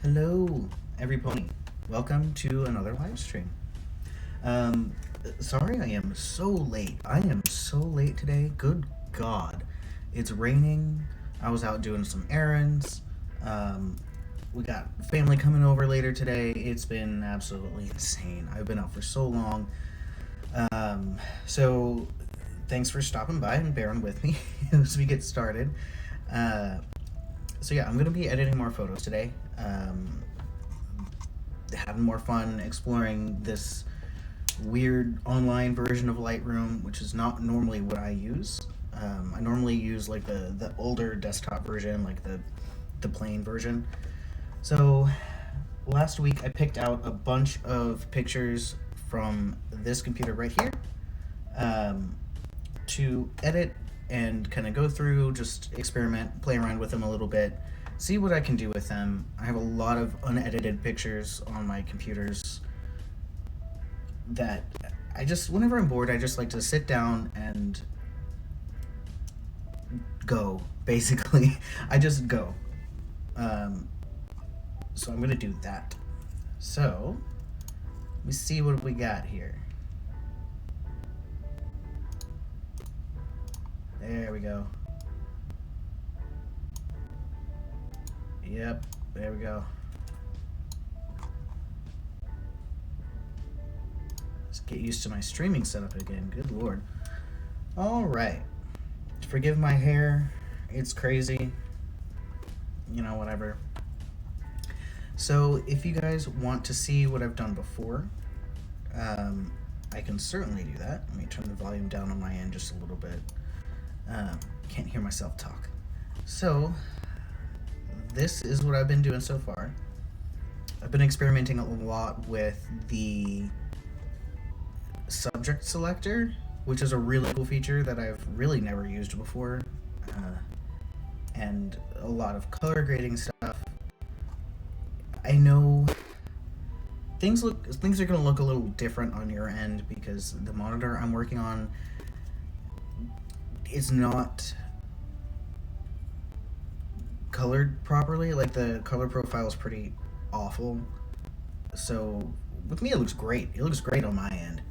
Hello, everybody. Welcome to another live stream. Um, Sorry I am so late. I am so late today. Good God. It's raining. I was out doing some errands. Um, we got family coming over later today. It's been absolutely insane. I've been out for so long. So thanks for stopping by and bearing with me as we get started. Uh, so yeah, I'm gonna be editing more photos today. Having more fun exploring this weird online version of Lightroom, which is not normally what I use. I normally use like the older desktop version, like the plain version. So last week I picked out a bunch of pictures from this computer right here um, to edit and kind of go through, just experiment, play around with them a little bit, see what I can do with them. I have a lot of unedited pictures on my computers that whenever I'm bored, I just like to sit down and go, basically. I just go. Um, so I'm gonna do that. So, let me see what we got here. There we go. Yep, there we go. Let's get used to my streaming setup again. Good lord. Alright. Forgive my hair. It's crazy. Whatever. So, if you guys want to see what I've done before, I can certainly do that. Let me turn the volume down on my end just a little bit. Can't hear myself talk. So, this is what I've been doing so far. I've been experimenting a lot with the subject selector, which is a really cool feature that I've really never used before, and a lot of color grading stuff. I know things are going to look a little different on your end because the monitor I'm working on is not colored properly. Like, the color profile is pretty awful. So with me, it looks great. It looks great on my end.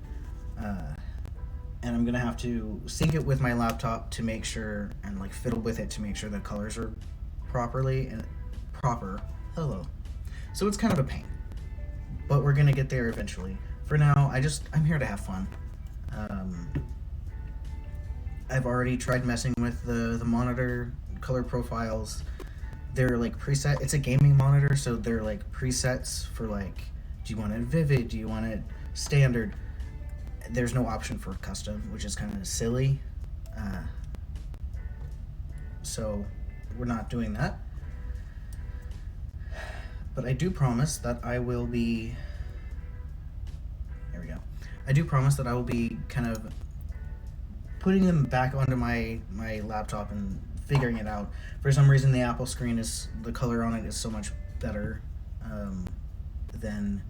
And I'm gonna have to sync it with my laptop to make sure, and like fiddle with it to make sure the colors are properly and proper. Hello. So it's kind of a pain, but we're gonna get there eventually. For now, I'm here to have fun. I've already tried messing with the monitor color profiles. They're like preset. It's a gaming monitor, so they're like presets for like, do you want it vivid? Do you want it standard? There's no option for custom, which is kind of silly. So we're not doing that. But I do promise that I will be. There we go. I do promise that I will be kind of putting them back onto my laptop and figuring it out. For some reason, the Apple screen the color on it is so much better than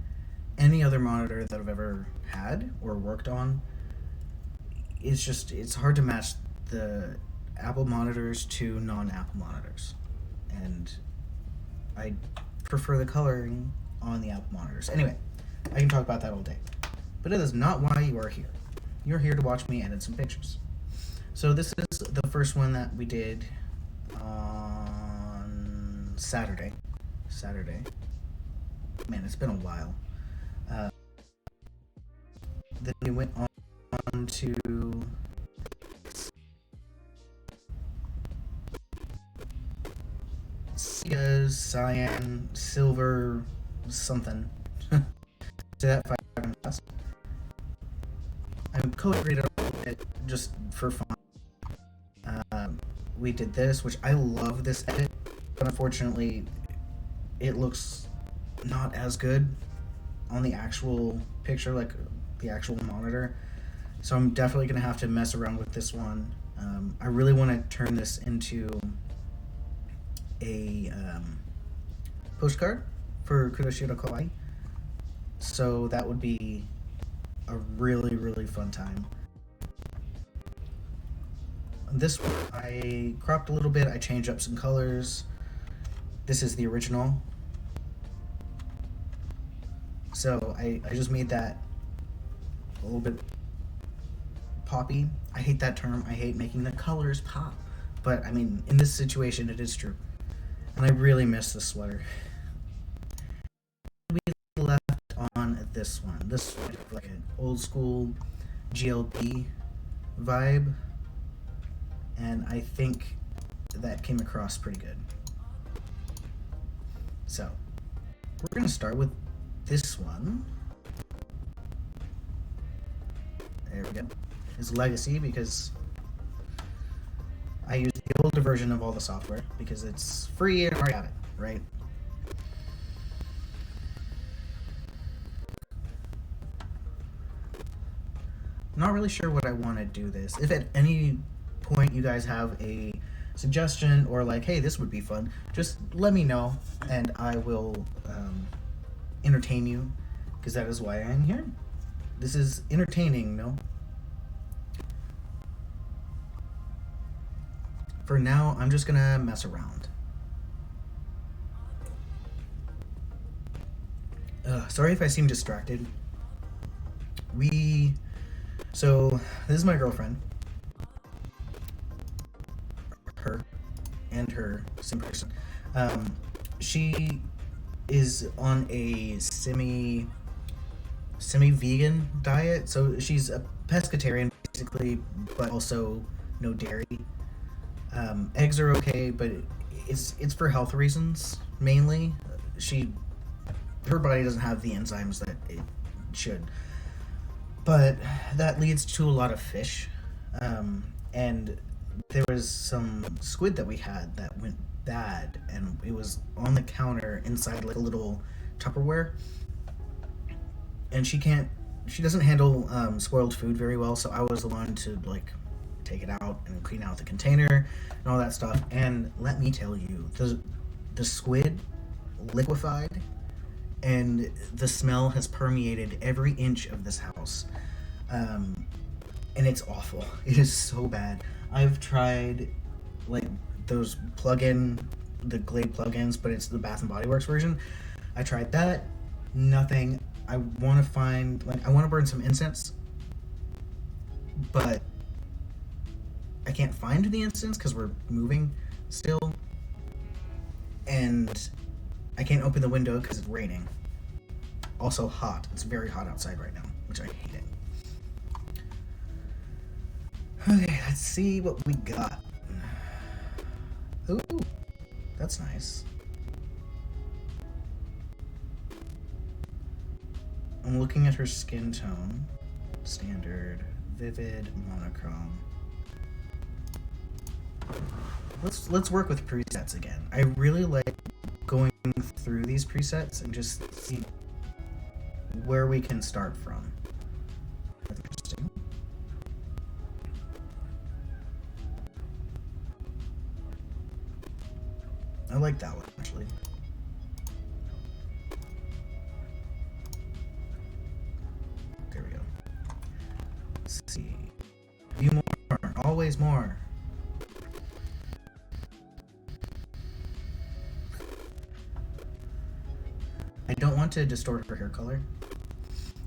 any other monitor that I've ever had or worked on. It's hard to match the Apple monitors to non-Apple monitors, and I prefer the coloring on the Apple monitors. Anyway, I can talk about that all day, but it is not why you are here. You're here to watch me edit some pictures. So this is the first one that we did on Saturday. Man, it's been a while. Then we went on to cyan, silver, something. To that 5 class. I'm color-graded a little bit just for fun. We did this, which I love this edit, but unfortunately, it looks not as good on the actual picture, like the actual monitor. So I'm definitely gonna have to mess around with this one. I really want to turn this into a postcard for Kuroshiro Kawaii. So that would be a really, really fun time. This one, I cropped a little bit, I changed up some colors. This is the original. So I just made that a little bit poppy. I hate that term. I hate making the colors pop. But I mean, in this situation, it is true. And I really miss this sweater. We left on this one. This one, like an old school GLP vibe. And I think that came across pretty good. So, we're going to start with this one. There we go. It's Legacy because I use the older version of all the software because it's free and I already have it, right? Not really sure what I want to do this. If at any point you guys have a suggestion or like, hey, this would be fun, just let me know and I will entertain you because that is why I'm here. This is entertaining, no? For now, I'm just gonna mess around. Sorry if I seem distracted. So, this is my girlfriend. Her and her, same person. She is on a semi-vegan diet. So she's a pescatarian basically, but also no dairy. Eggs are okay, but it's for health reasons mainly. Her body doesn't have the enzymes that it should, but that leads to a lot of fish. And there was some squid that we had that went bad, and it was on the counter inside like a little Tupperware. And she doesn't handle spoiled food very well, so I was the one to like take it out and clean out the container and all that stuff. And let me tell you, the squid liquefied and the smell has permeated every inch of this house. And it's awful. It is so bad. I've tried like those the Glade plugins, but it's the Bath and Body Works version. I tried that, nothing. I want to burn some incense, but I can't find the incense because we're moving still, and I can't open the window because it's raining. Also hot. It's very hot outside right now, which I hate it. Okay, let's see what we got. Ooh, that's nice. I'm looking at her skin tone. Standard, vivid, monochrome. Let's work with presets again. I really like going through these presets and just see where we can start from. That's interesting. I like that one actually. There we go. Let's see. A few more. Always more. I don't want to distort her hair color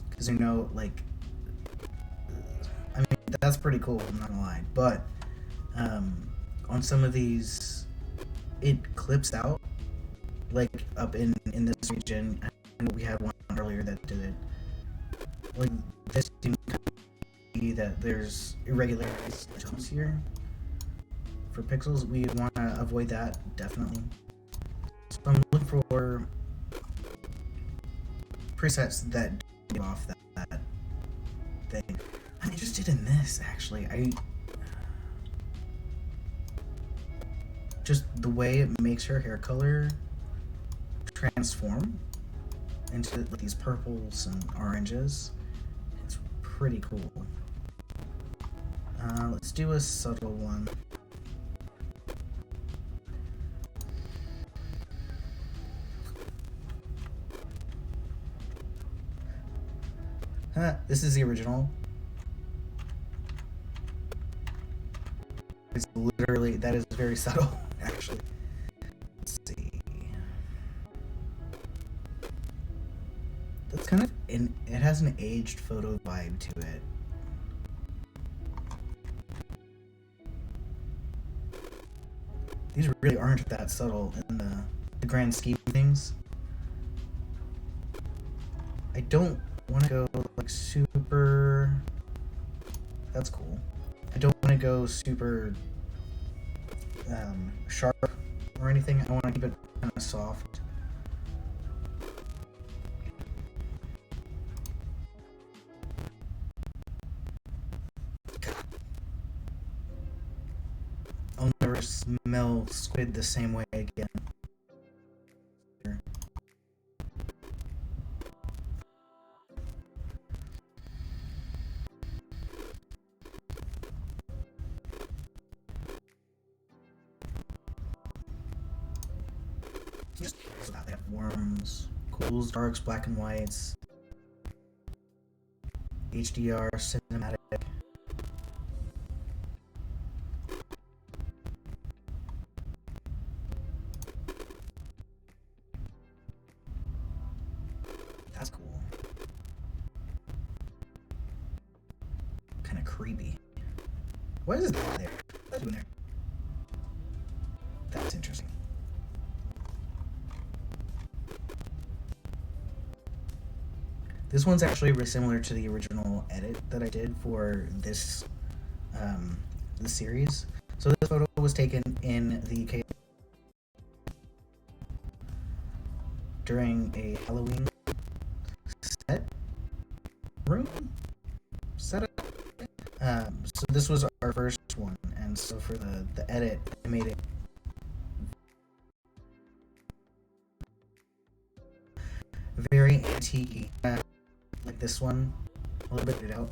because like, I mean, that's pretty cool, I'm not gonna lie, but on some of these it clips out, like up in this region. And we had one earlier that did it. Like this seems to be that there's irregularities here for pixels. We want to avoid that, definitely. So I'm looking for presets that give off that thing. I'm interested in this actually. Just the way it makes her hair color transform into like these purples and oranges. It's pretty cool. Let's do a subtle one. This is the original. It's literally, that is very subtle, actually. Let's see. It's kind of it has an aged photo vibe to it. These really aren't that subtle in the grand scheme of things. I don't want to go like super. That's cool. I don't want to go super sharp or anything. I want to keep it kind of soft. I'll never smell squid the same way again. They have warms, cools, darks, black and whites, HDR, cinematic. That's cool. Kind of creepy. What is that there? What's doing there? That's interesting. This one's actually really similar to the original edit that I did for this series. So this photo was taken in the UK during a Halloween setup. So this was our first one, and so for the edit, I made it very antique, like this one, a little bit out.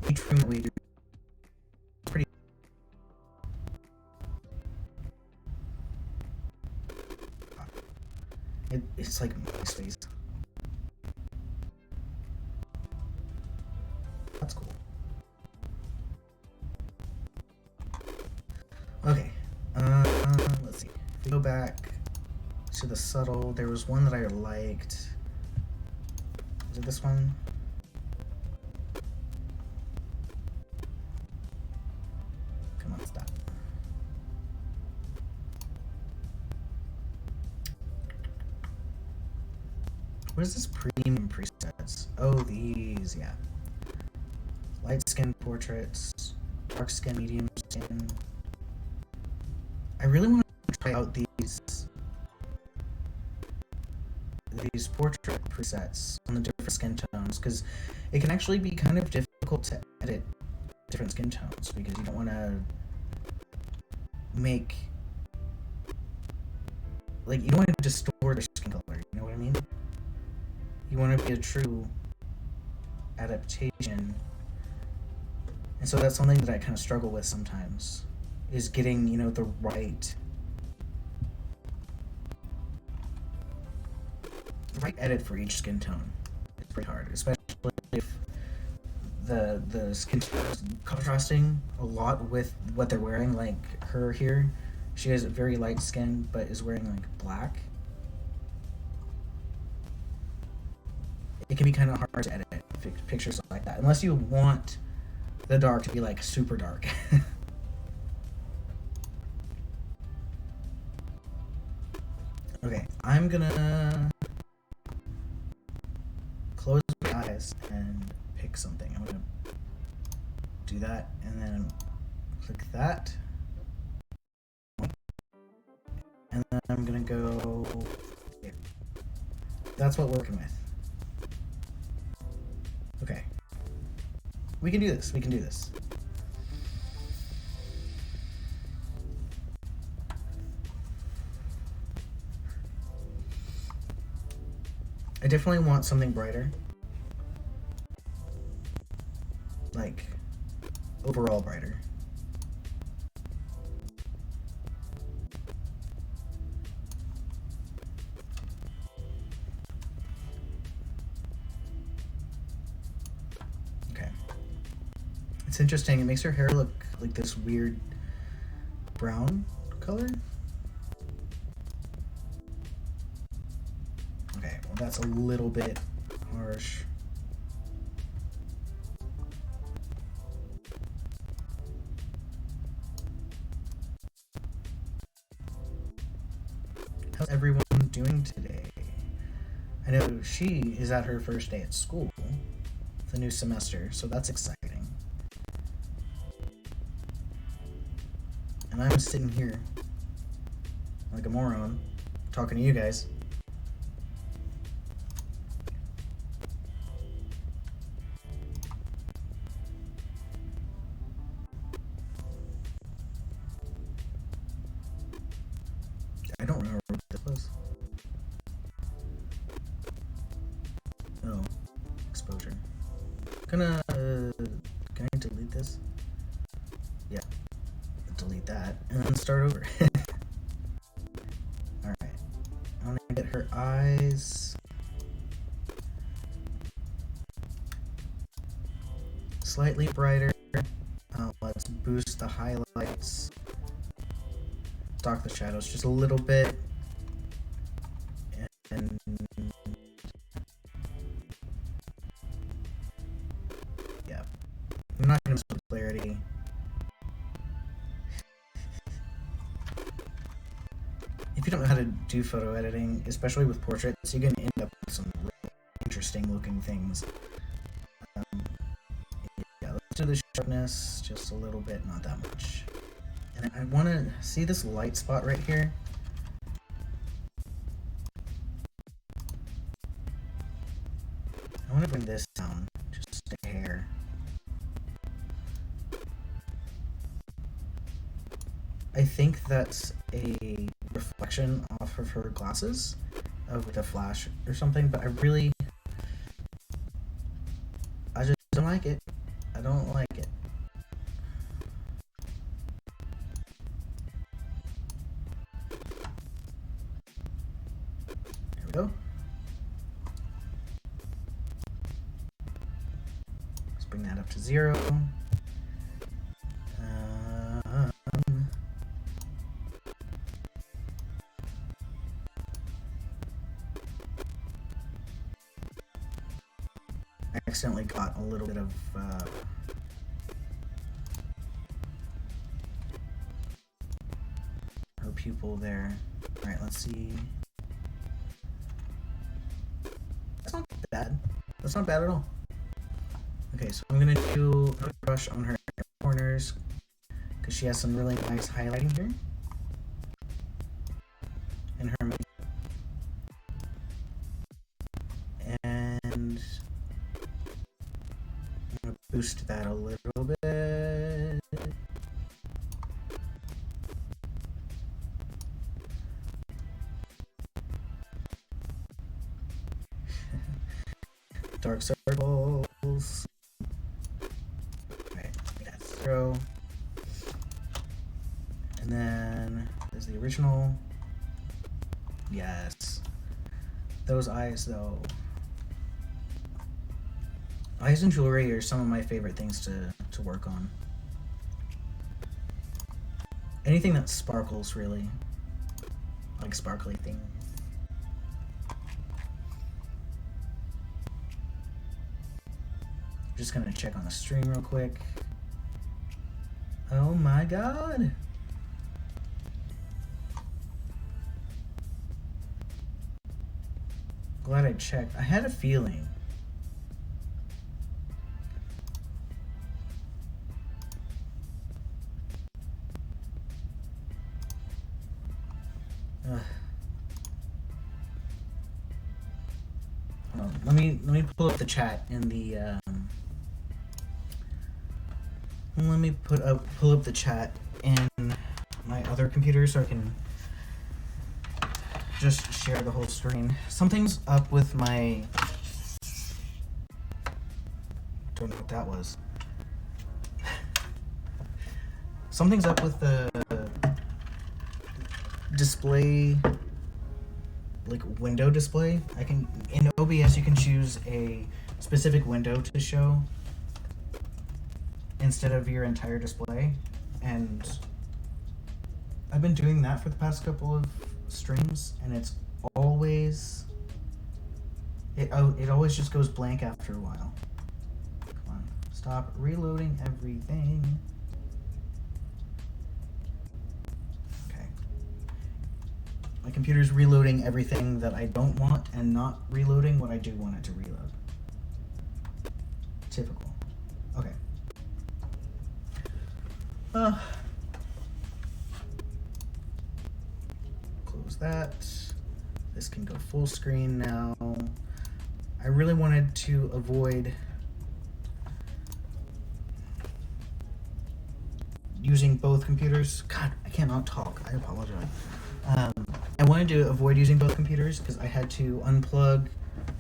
Each room that we do is pretty. It's like my space. That's cool. Okay. Let's see. If we go back to the subtle, there was one that I liked. Was it this one? Come on, stop. What is this premium presets? Oh, these, yeah. Light skin portraits, dark skin, medium skin. I really want to try out these portrait presets on the different skin tones, because it can actually be kind of difficult to edit different skin tones, because you don't want to make, like, you don't want to distort your skin color, you know what I mean? You want to be a true adaptation. And so that's something that I kind of struggle with sometimes, is getting, you know, the right edit for each skin tone. It's pretty hard, especially if the skin tone is contrasting a lot with what they're wearing. Like her here, she has very light skin but is wearing like black. It can be kind of hard to edit pictures like that, unless you want the dark to be like super dark. Okay, I'm gonna close my eyes and pick something. I'm gonna do that and then click that. And then I'm gonna go here. That's what we're working with. Okay. We can do this. We can do this. I definitely want something brighter. Like, overall brighter. Okay. It's interesting. It makes her hair look like this weird brown color. that's a little bit harsh. How's everyone doing today? I know she is at her first day at school, the new semester, so that's exciting. And I'm sitting here like a moron talking to you guys. I don't remember what this was. Oh, exposure. Can I delete this? Yeah, delete that and then start over. Alright, I want to get her eyes slightly brighter. Let's boost the highlights. Dark the shadows just a little bit. And yeah, I'm not going to put clarity. If you don't know how to do photo editing, especially with portraits, you're going to end up with some really interesting looking things. Yeah, let's do the sharpness just a little bit, not that much. And I want to see this light spot right here. I want to bring this down just a hair. I think that's a reflection off of her glasses with a flash or something, but I just don't like it. I don't like it. There we go. Let's bring that up to 0. I accidentally got a little bit of her pupil there. Alright, let's see. That's not bad. That's not bad at all. Okay, so I'm gonna do a brush on her corners because she has some really nice highlighting here. And her makeup. And I'm gonna boost that a little bit. Dark circles. Alright, that's 0. And then there's the original. Yes. Those eyes, though. Eyes and jewelry are some of my favorite things to work on. Anything that sparkles, really. I like sparkly things. Just gonna check on the stream real quick. Oh my god! Glad I checked. I had a feeling. Let me pull up the chat in the let me pull up the chat in my other computer so I can just share the whole screen. Something's up with my, don't know what that was. Something's up with the display, like window display. I can, in OBS you can choose a specific window to show instead of your entire display, and I've been doing that for the past couple of streams, and it's always It always just goes blank after a while. Come on, stop reloading everything. Okay. My computer's reloading everything that I don't want and not reloading what I do want it to reload. Typical. Okay. Close that. This can go full screen now. I really wanted to avoid using both computers. God, I cannot talk. I apologize. I wanted to avoid using both computers because I had to unplug.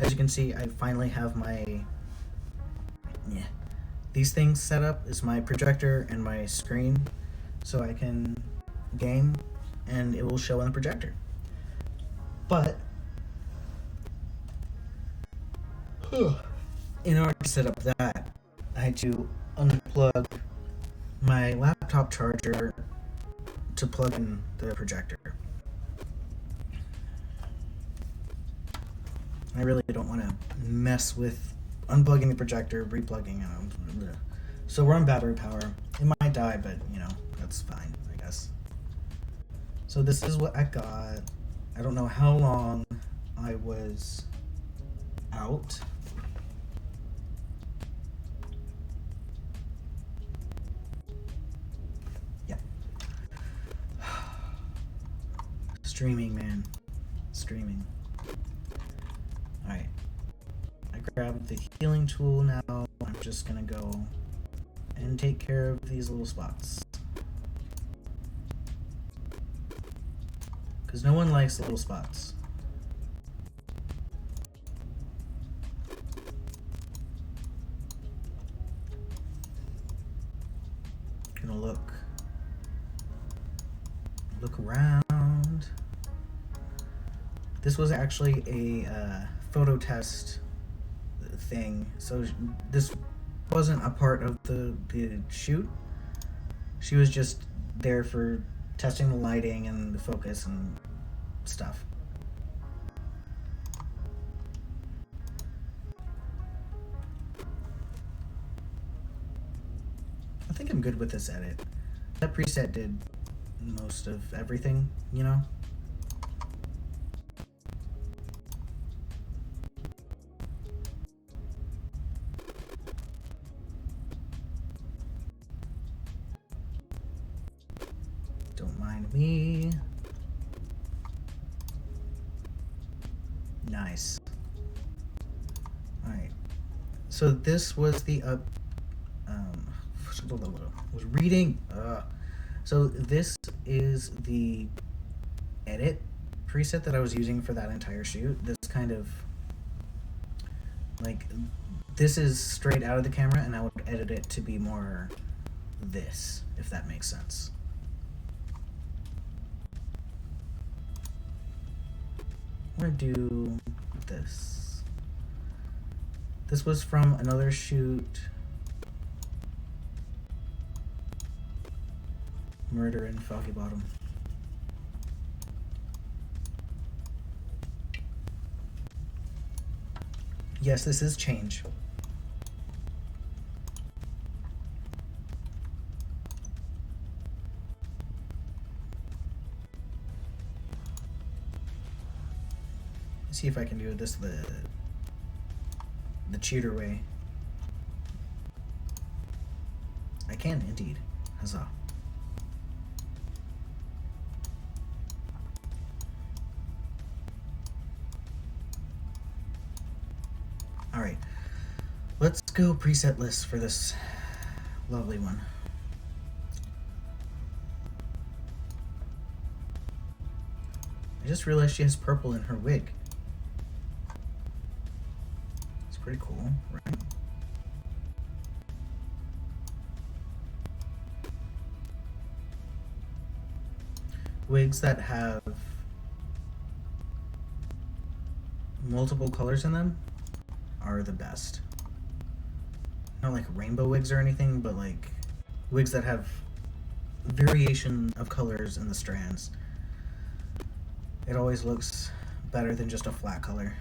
As you can see, I finally have my these things set up. Is my projector and my screen, so I can game and it will show on the projector. But in order to set up that, I had to unplug my laptop charger to plug in the projector. I really don't want to mess with unplugging the projector, replugging it. So we're on battery power. It might die, but you know, that's fine, I guess. So this is what I got. I don't know how long I was out. Yeah. Streaming, man. Streaming. Alright. I grabbed the healing tool now. I'm just gonna go and take care of these little spots. Because no one likes little spots. Gonna look around. This was actually a photo test thing, so this wasn't a part of the shoot. She was just there for testing the lighting and the focus and stuff. I think I'm good with this edit. That preset did most of everything, you know? Don't mind me. Nice. Alright. So this was the was reading. So this is the edit preset that I was using for that entire shoot. This kind of like this is straight out of the camera, and I would edit it to be more this, if that makes sense. I'm gonna do this. This was from another shoot. Murder in Foggy Bottom. Yes, this is change. Let's see if I can do this the cheater way. I can indeed. Huzzah. Alright, let's go preset list for this lovely one. I just realized she has purple in her wig. It's pretty cool, right? Wigs that have multiple colors in them are the best. Not like rainbow wigs or anything, but like wigs that have variation of colors in the strands. It always looks better than just a flat color.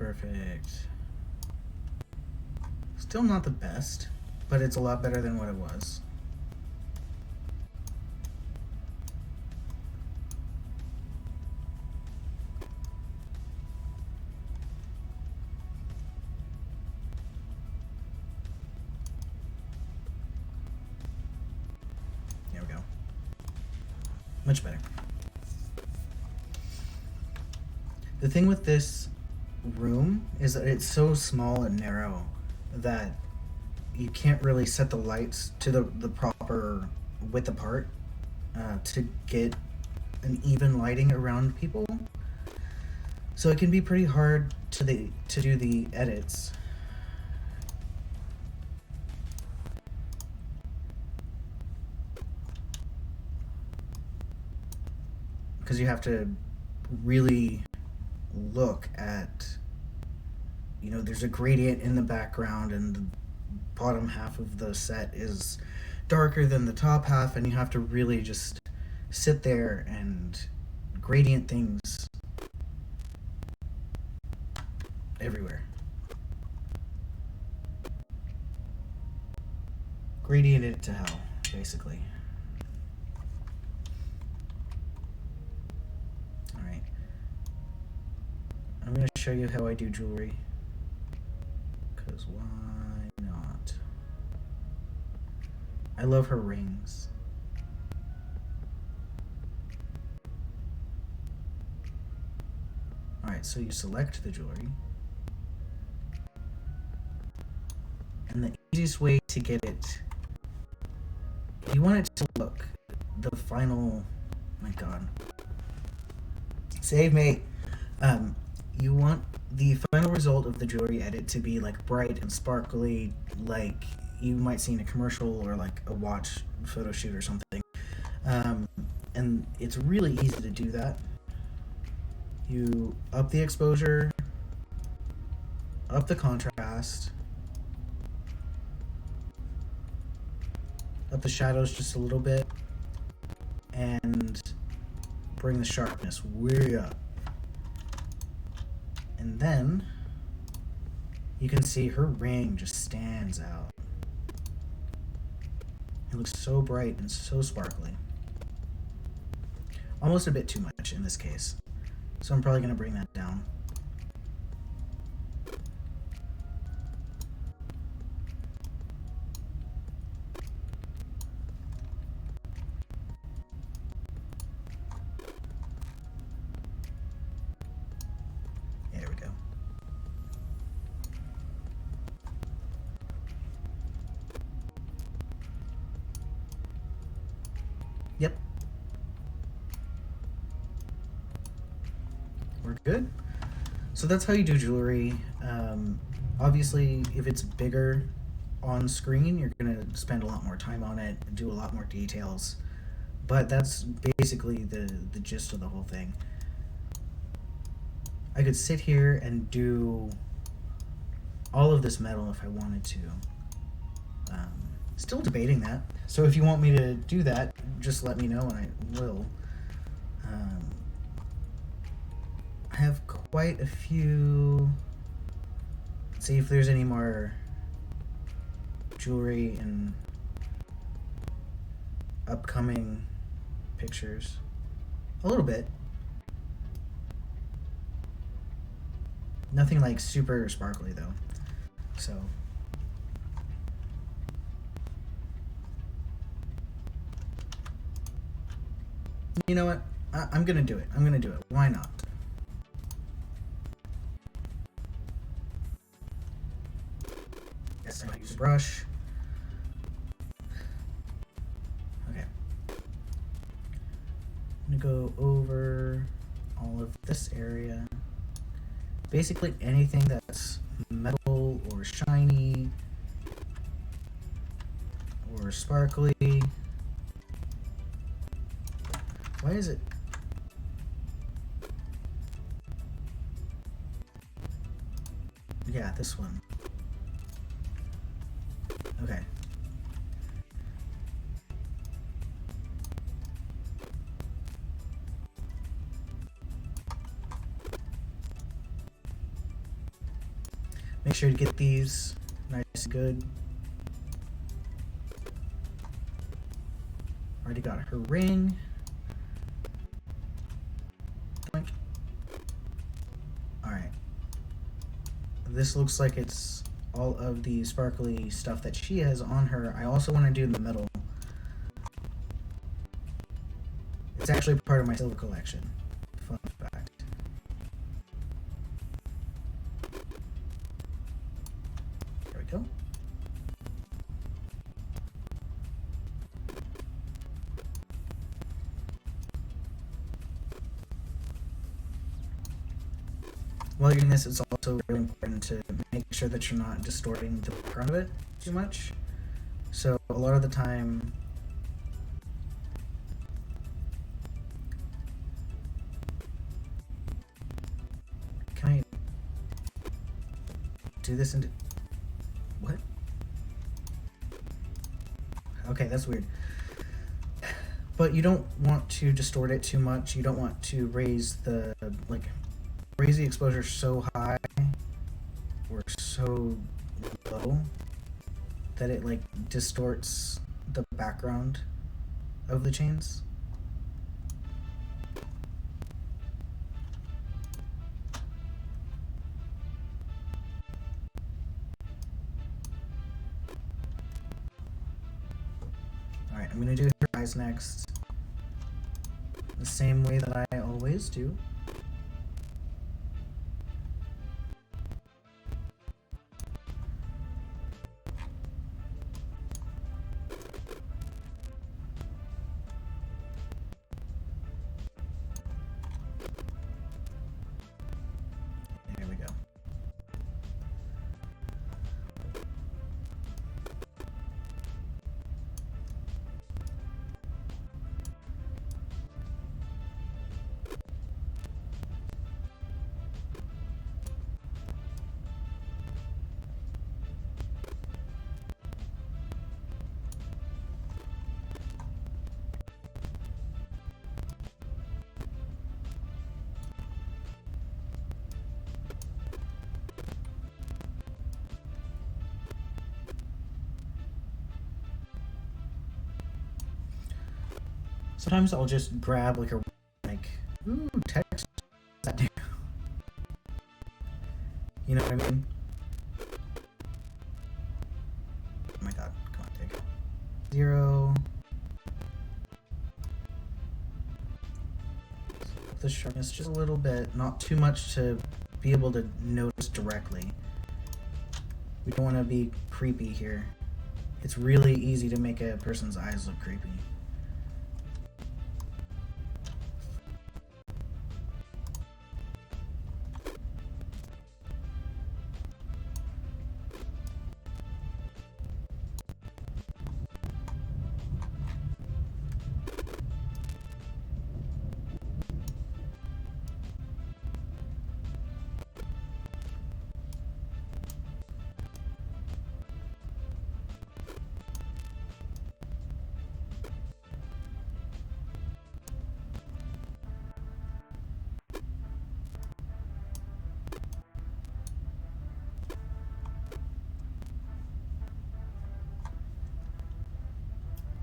Perfect. Still not the best, but it's a lot better than what it was. There we go. Much better. The thing with this room is that it's so small and narrow that you can't really set the lights to the proper width apart to get an even lighting around people. So it can be pretty hard to do the edits. Because you have to really look at, you know, there's a gradient in the background and the bottom half of the set is darker than the top half, and you have to really just sit there and gradient things everywhere. Gradient it to hell, basically. Alright. I'm going to show you how I do jewelry. Because why not? I love her rings. Alright, so you select the jewelry. And the easiest way to get it, if you want it to look, the final, my god. Save me! You want the final result of the jewelry edit to be like bright and sparkly, like you might see in a commercial or like a watch photo shoot or something. And it's really easy to do that. You up the exposure, up the contrast, up the shadows just a little bit, and bring the sharpness way up. And then you can see her ring just stands out. It looks so bright and so sparkly. Almost a bit too much in this case. So I'm probably going to bring that down. There we go. Yep. We're good. So that's how you do jewelry. Obviously, if it's bigger on screen, you're going to spend a lot more time on it, do a lot more details. But that's basically the gist of the whole thing. I could sit here and do all of this metal if I wanted to. Still debating that. So if you want me to do that, just let me know and I will. I have quite a few. Let's see if there's any more jewelry and upcoming pictures. A little bit. Nothing like super sparkly though. So you know what? I'm gonna do it. I'm gonna do it. Why not? Yes, I'm gonna use a brush. Okay. I'm gonna go over all of this area. Basically anything that's metal or shiny or sparkly. Why is it? Yeah, this one. Okay. Make sure to get these nice and good. Already got her ring. Alright. This looks like it's all of the sparkly stuff that she has on her. I also want to do in the middle. It's actually part of my silver collection. Fun fact. There we go. While you're doing this, it's also really important to make sure that you're not distorting the background of it too much. So a lot of the time, can I do this into, what? Okay, that's weird. But you don't want to distort it too much. You don't want to raise the, raise the exposure so high or so low that it distorts the background of the chains. Alright, I'm gonna do her eyes next. The same way that I always do. Sometimes I'll just grab ooh, text. What's that do? You know what I mean? Oh my god, come on, there you go. 0. The sharpness just a little bit, not too much to be able to notice directly. We don't want to be creepy here. It's really easy to make a person's eyes look creepy.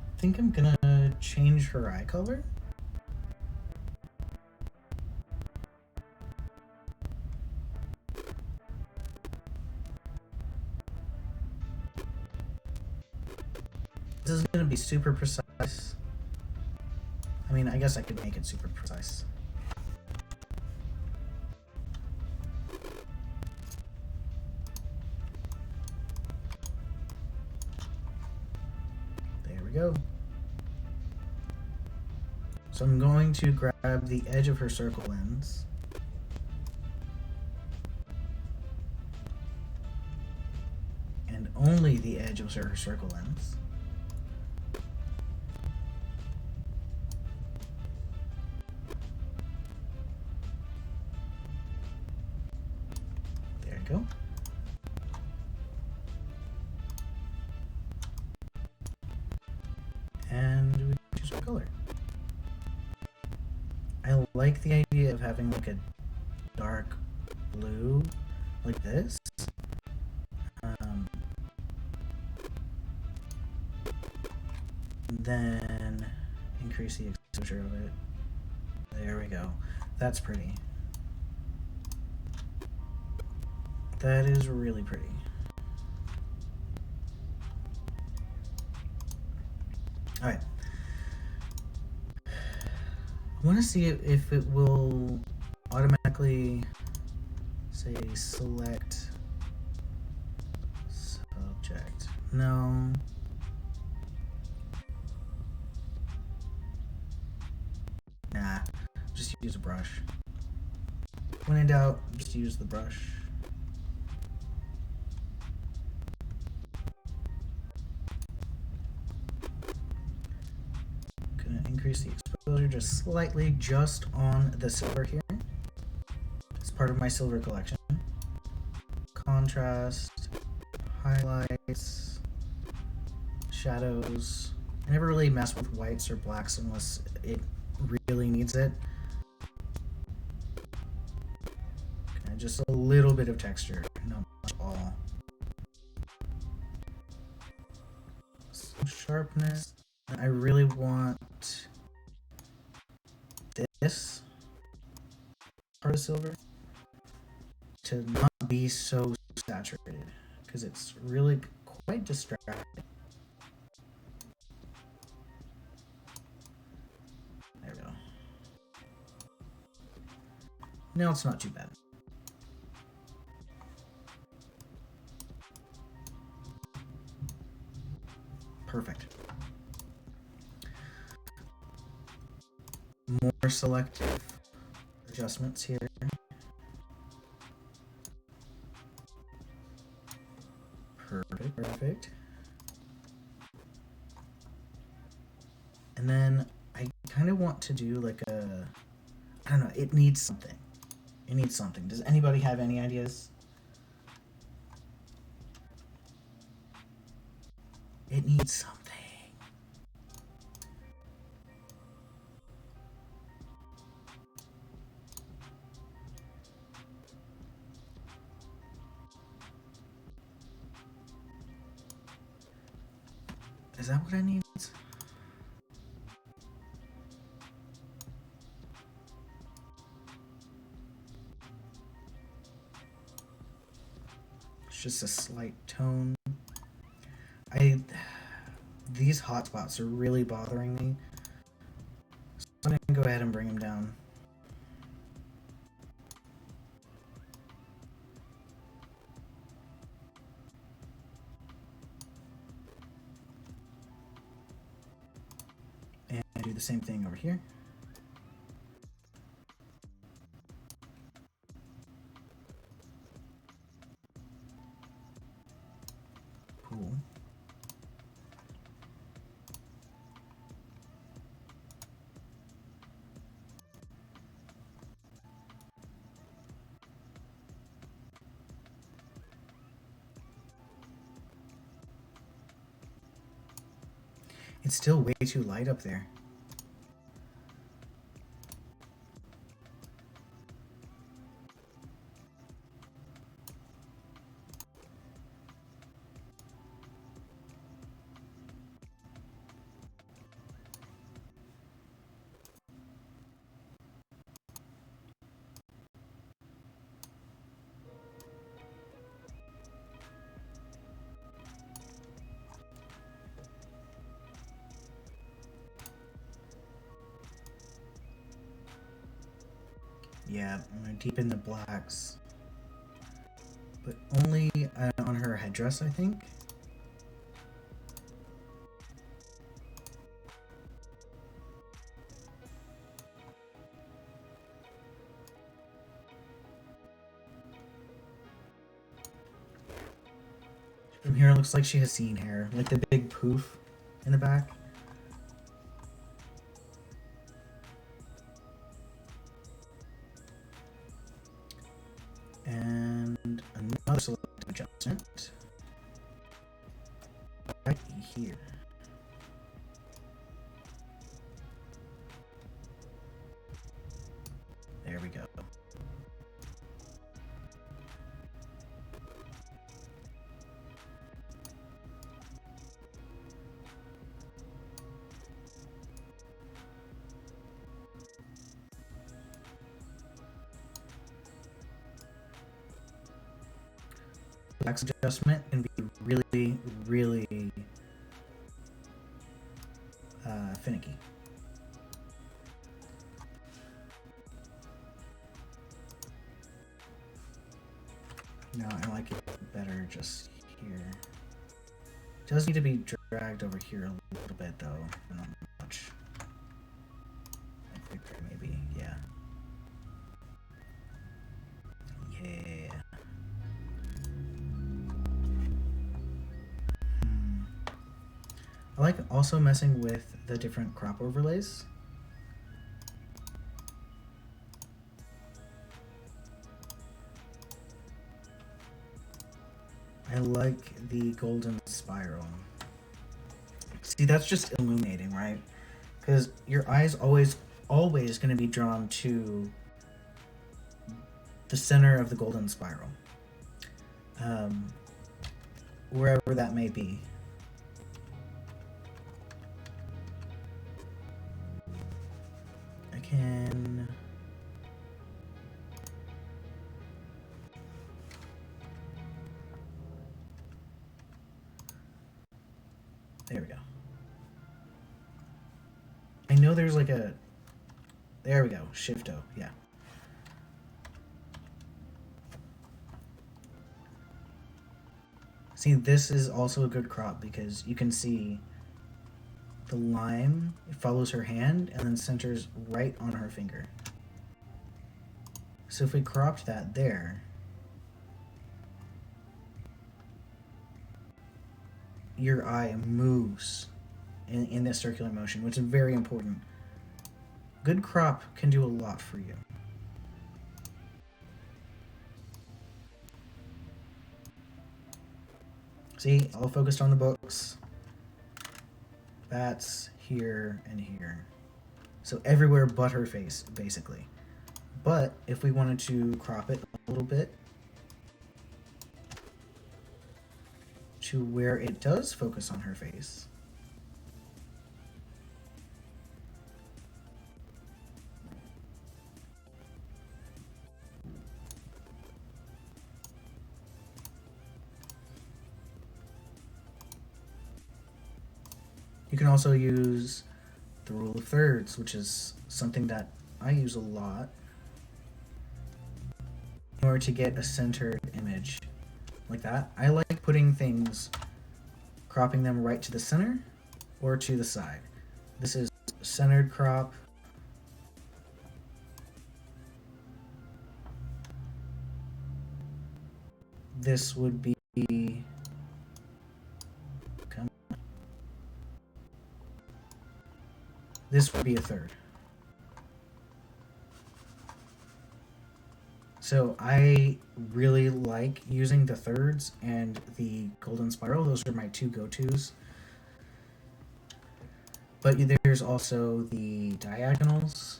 I think I'm gonna change her eye color. This is gonna be super precise. I mean, I guess I could make it super precise. There we go. So I'm going to grab the edge of her circle lens. And only the edge of her circle lens. There you go. And we choose our color. I like the idea of having a dark blue like this, then increase the exposure of it. There we go. That's pretty. That is really pretty. Alright. I want to see if it will automatically say select subject. No. Nah. Just use a brush. When in doubt, just use the brush. Gonna increase the exposure just slightly, just on the silver here. It's part of my silver collection. Contrast, highlights, shadows. I never really mess with whites or blacks unless it really needs it. Okay, just a little bit of texture, not much at all. Some sharpness. I really want this part of silver to not be so saturated, because it's really quite distracting. There we go. Now it's not too bad. Perfect. More selective adjustments here. Perfect. And then I kind of want to do like a, I don't know, it needs something. It needs something. Does anybody have any ideas? It needs something. Is that what I need? It's just a slight tone. These hotspots are really bothering me. So I'm gonna go ahead and bring them down. And do the same thing over here. Cool. It's still way too light up there. Yeah, I'm gonna deepen the blacks. But only on her headdress, I think. From here, it looks like she has seen hair, like the big poof in the back. And another selective adjustment right here. There we go. X adjustment can be really, really finicky. No, I like it better just here. It does need to be dragged over here a little bit though, but not much. Like right there maybe, yeah. Yeah. I like also messing with the different crop overlays. I like the golden spiral. See, that's just illuminating, right? Because your eye's always going to be drawn to the center of the golden spiral, wherever that may be. I can... There we go. I know there's like a... There we go. Shift-O, yeah. See, this is also a good crop because you can see the line, it follows her hand and then centers right on her finger. So if we cropped that there, your eye moves in this circular motion, which is very important. Good crop can do a lot for you. See, all focused on the books. That's here and here. So everywhere but her face, basically. But if we wanted to crop it a little bit to where it does focus on her face, you can also use the rule of thirds, which is something that I use a lot in order to get a centered image like that. I like putting things, cropping them right to the center or to the side. This is centered crop. This would be this would be a third. So I really like using the thirds and the golden spiral. Those are my two go-tos. But there's also the diagonals.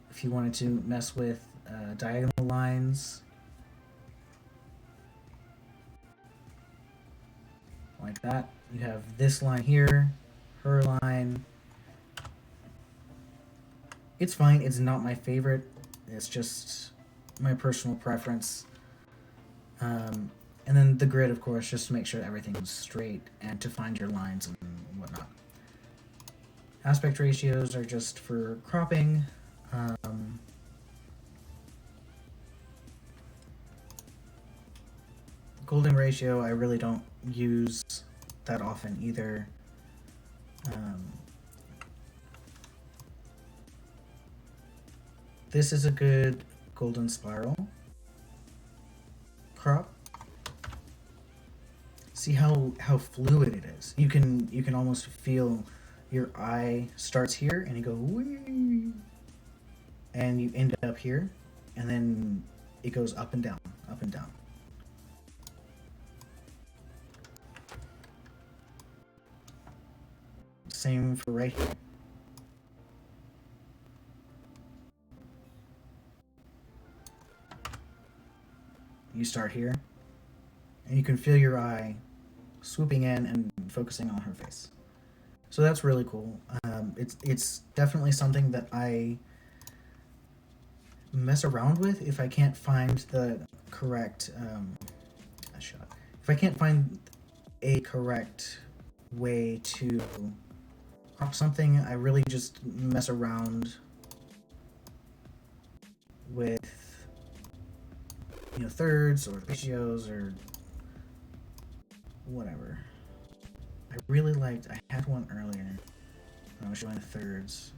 If you wanted to mess with diagonal lines, like that. You have this line here, her line. It's fine, it's not my favorite. It's just my personal preference. And then the grid, of course, just to make sure everything's straight and to find your lines and whatnot. Aspect ratios are just for cropping. Golden ratio I really don't use that often either. This is a good golden spiral crop. See how fluid it is. You can almost feel your eye starts here and you go wee, and you end up here, and then it goes up and down, up and down. Same for right here. You start here, and you can feel your eye swooping in and focusing on her face. So that's really cool. It's definitely something that I mess around with if I can't find the correct shot. If I can't find a correct way to crop something, I really just mess around with, you know, thirds or ratios or whatever. I really liked, I had one earlier when I was showing thirds.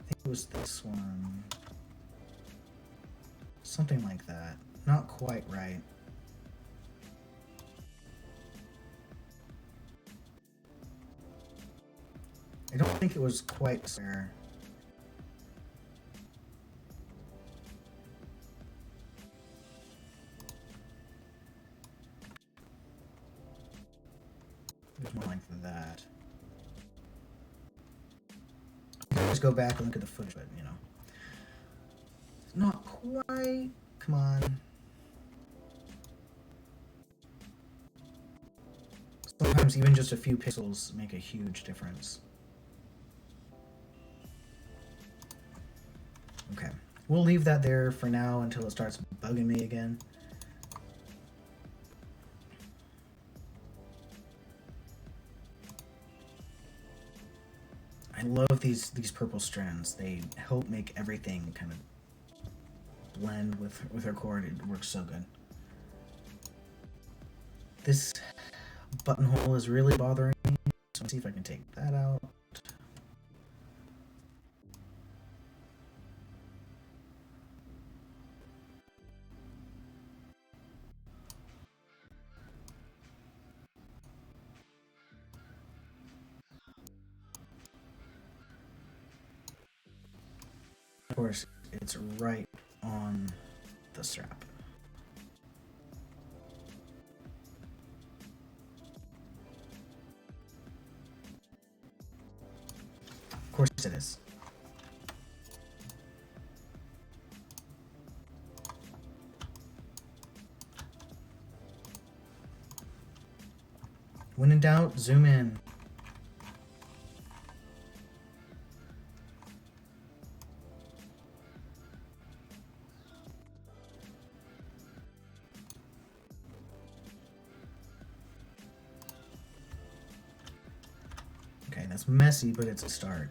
I think it was this one. Something like that. Not quite right. I don't think it was quite fair. It was more like that. Just go back and look at the footage, but you know. Not quite. Come on. Sometimes even just a few pixels make a huge difference. Okay, we'll leave that there for now until it starts bugging me again. I love these purple strands. They help make everything kind of blend with our chord. It works so good. This buttonhole is really bothering me, so let's see if I can take that out. Of course, it's right on the strap. Of course it is. When in doubt, zoom in. Okay, that's messy, but it's a start.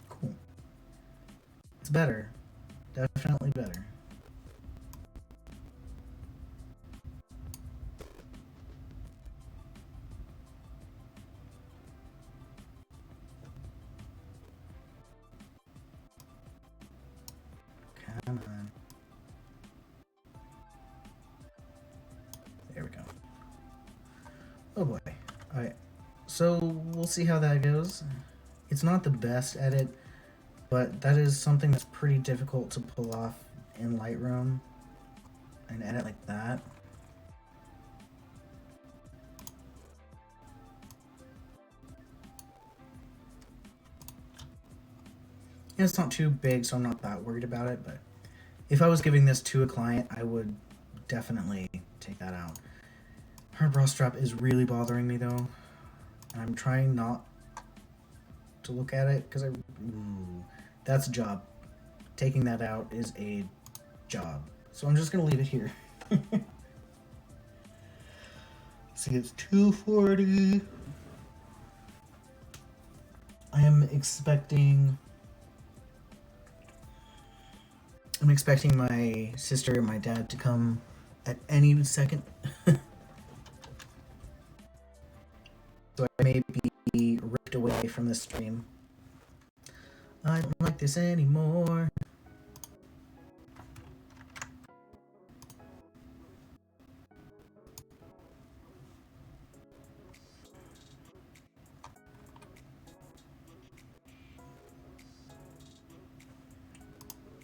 Cool. It's better. Definitely better. Come on. There we go. Oh boy. Alright. So we'll see how that goes. It's not the best edit, but that is something that's pretty difficult to pull off in Lightroom. An edit like that. And it's not too big, so I'm not that worried about it, but if I was giving this to a client, I would definitely take that out. Her bra strap is really bothering me though. And I'm trying not to look at it because that's a job. Taking that out is a job. So I'm just gonna leave it here. See, it's 240. I am expecting my sister and my dad to come at any second. So I may be ripped away from the stream. I don't like this anymore.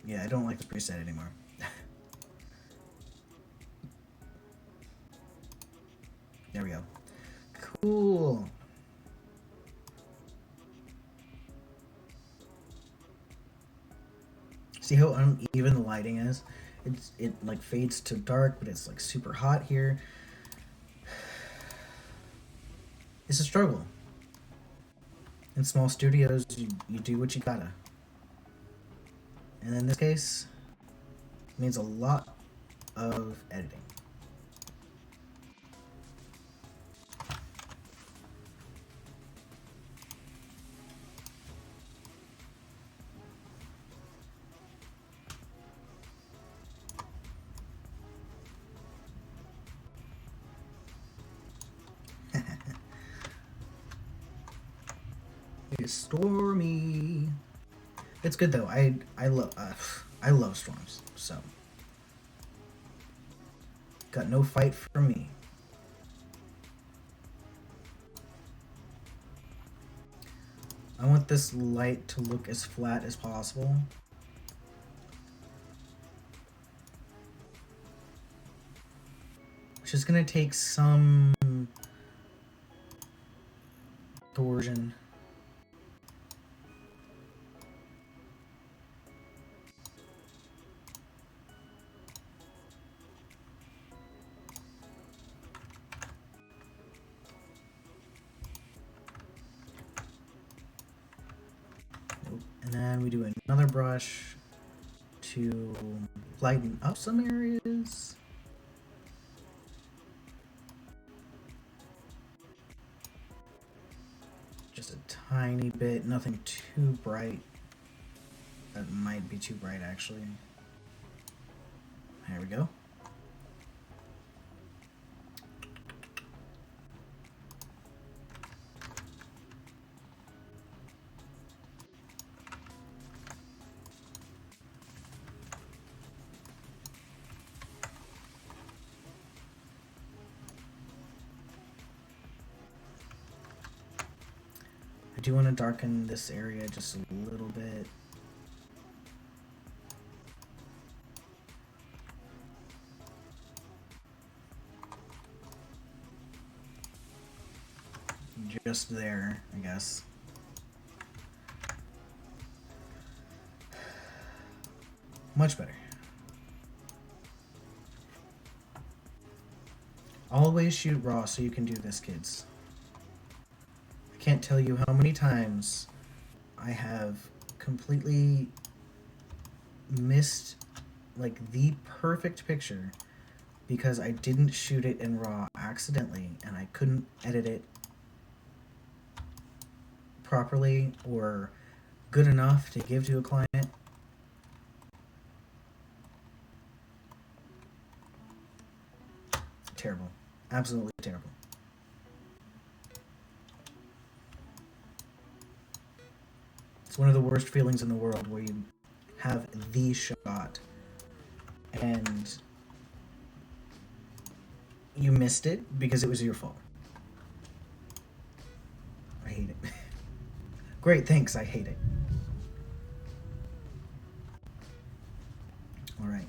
Yeah, I don't like the preset anymore. There we go. Cool. See how uneven the lighting is? It like fades to dark, but it's like super hot here. It's a struggle. In small studios, you do what you gotta. And in this case, it means a lot of editing. It's stormy. It's good though. I love storms. So got no fight for me. I want this light to look as flat as possible. Which is gonna take some torsion. And then we do another brush to lighten up some areas. Just a tiny bit, nothing too bright. That might be too bright actually. There we go. I do want to darken this area just a little bit. Just there, I guess. Much better. Always shoot raw so you can do this, kids. I can't tell you how many times I have completely missed like the perfect picture because I didn't shoot it in raw accidentally and I couldn't edit it properly or good enough to give to a client. Terrible. Absolutely terrible. It's one of the worst feelings in the world where you have the shot and you missed it because it was your fault. I hate it. Great, thanks, I hate it. Alright.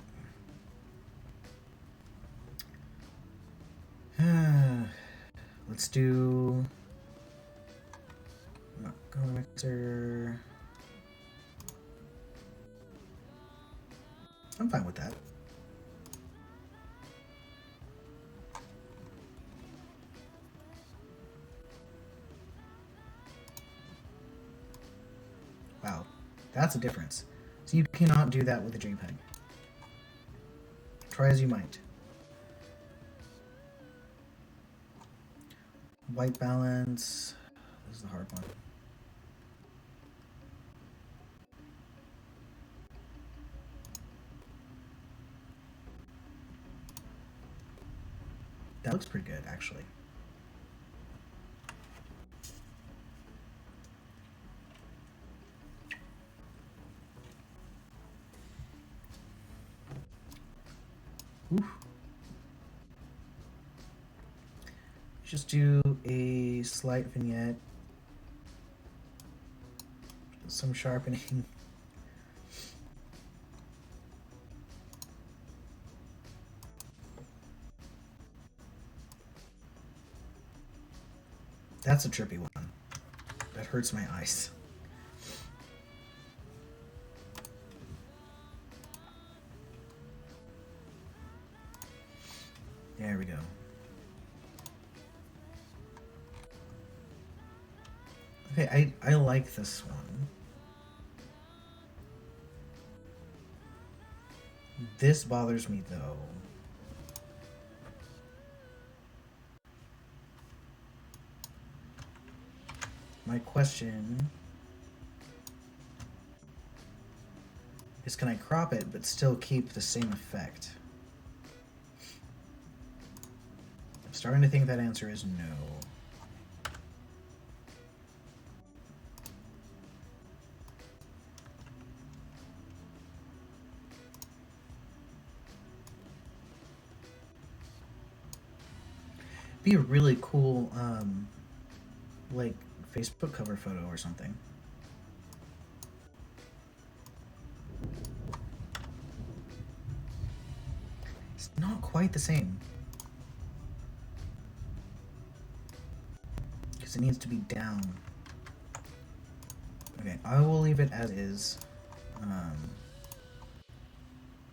Let's do... Go mixer. I'm fine with that. Wow, that's a difference. So you cannot do that with a JPEG. Try as you might. White balance. This is the hard one. That looks pretty good, actually. Oof. Just do a slight vignette. Some sharpening. That's a trippy one. That hurts my eyes. There we go. Okay, I like this one. This bothers me though. My question is, can I crop it but still keep the same effect? I'm starting to think that answer is no. Be a really cool, like, Facebook cover photo or something. It's not quite the same. Because it needs to be down. Okay, I will leave it as is.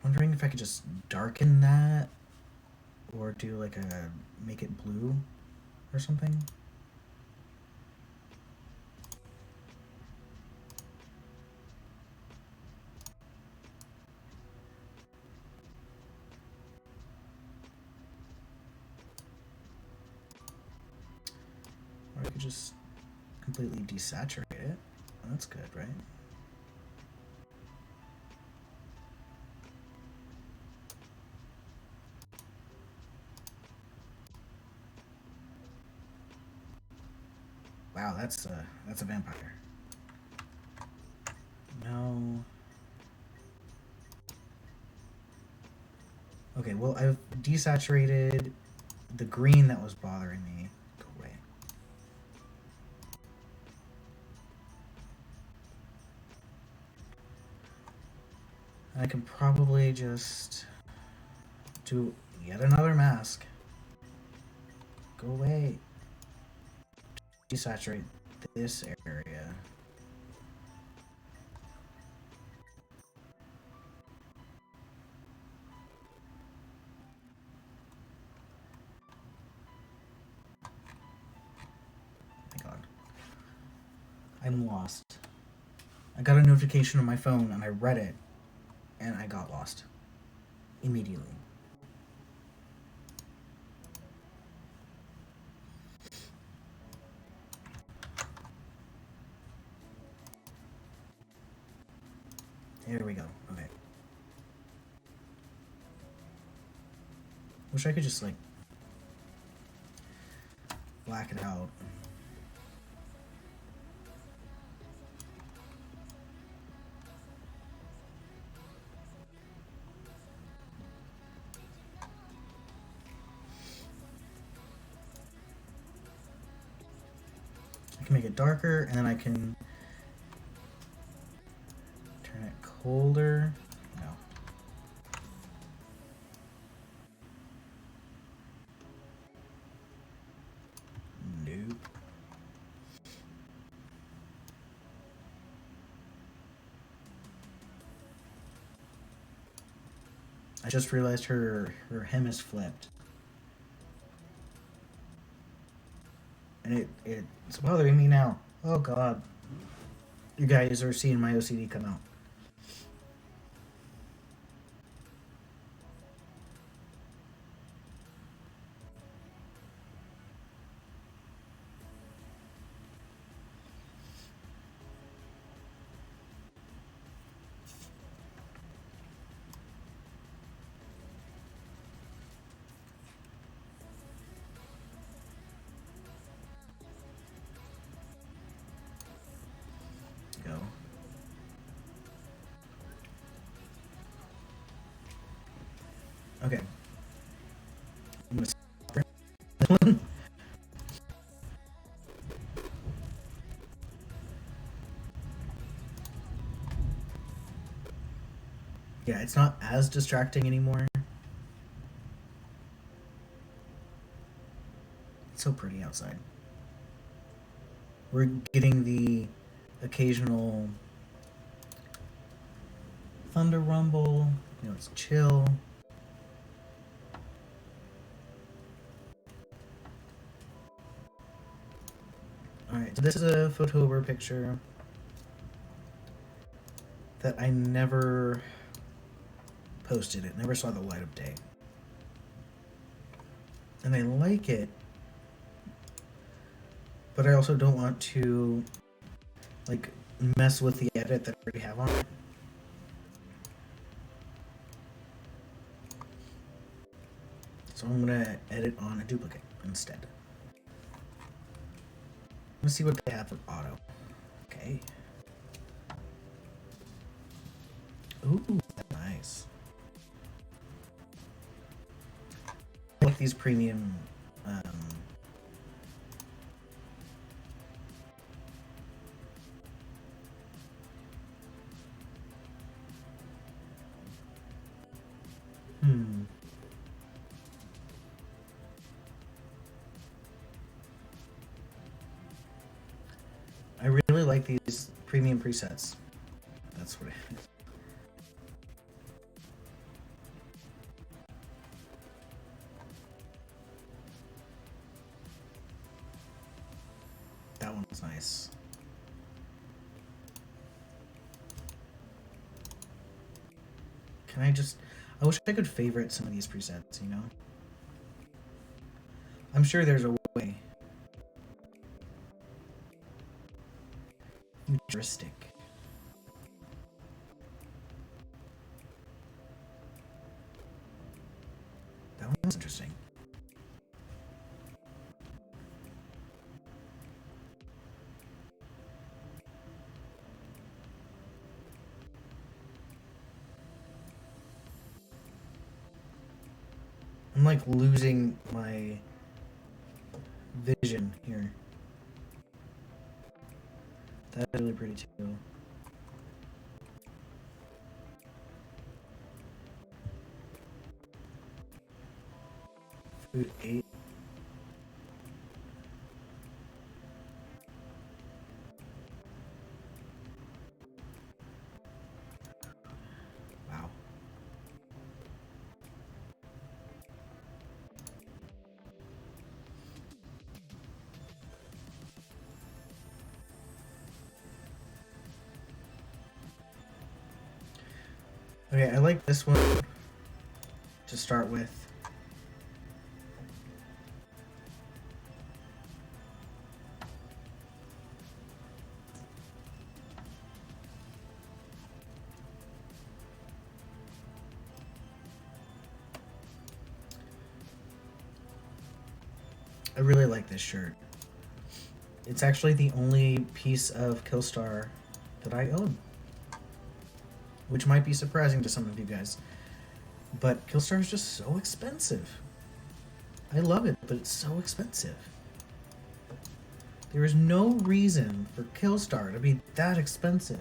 Wondering if I could just darken that or do like a make it blue or something. Or I could just completely desaturate it. That's good, right? Wow, that's a vampire. No. Okay, well, I've desaturated the green that was bothering me. Go away. I can probably just do yet another mask. Go away. Desaturate this area. I'm lost. I got a notification on my phone and I read it and I got lost immediately. There we go. Okay. Wish I could just like black it out. I can make it darker and then I can turn it colder. No. Nope. I just realized her hem is flipped. And it's bothering me now. Oh god. You guys are seeing my OCD come out. Go. Okay. I'm gonna stop this one. Yeah, it's not as distracting anymore. It's so pretty outside. We're getting the occasional thunder rumble. You know, it's chill. Alright, so this is a Photober picture that I never posted. It never saw the light of day. And I like it, but I also don't want to like mess with the edit that I already have on it. So I'm gonna edit on a duplicate instead. Let's see what they have with auto. Okay. Ooh, nice. I like these premium I really like these premium presets. That's what it is. That one was nice. Can I just... I wish I could favorite some of these presets, you know? I'm sure there's a way. Futuristic. That one's interesting. I'm like losing my vision here. That's really pretty too. Food 8. Wow. Okay, I like this one to start with. I really like this shirt. It's actually the only piece of Killstar that I own, which might be surprising to some of you guys. But Killstar is just so expensive. I love it, but it's so expensive. There is no reason for Killstar to be that expensive.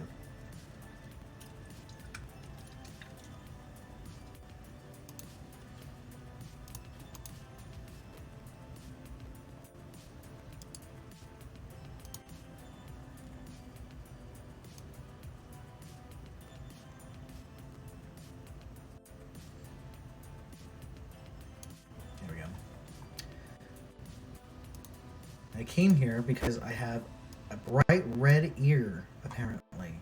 I came here because I have a bright red ear, apparently.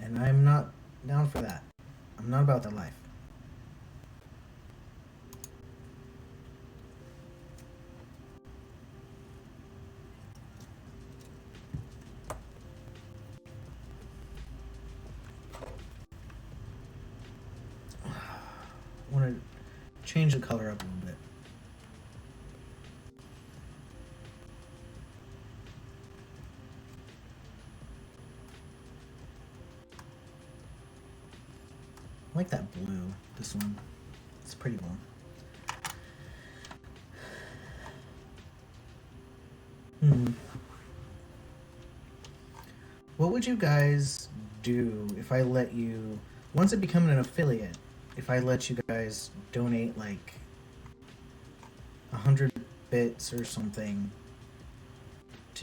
And I'm not down for that. I'm not about that life. I want to change the color up a little bit. I like that blue, this one. It's pretty blue. What would you guys do if I let you, once it becomes an affiliate, if I let you guys donate like 100 bits or something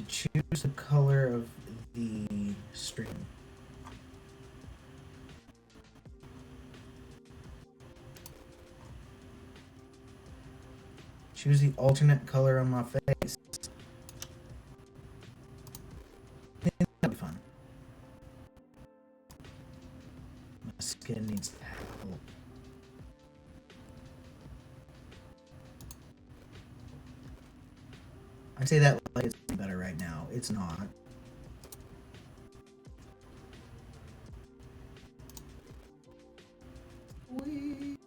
to choose the color of the stream. Choose the alternate color on my face. That'll be fun. My skin needs help. I say that like it's better right now. It's not. Whee!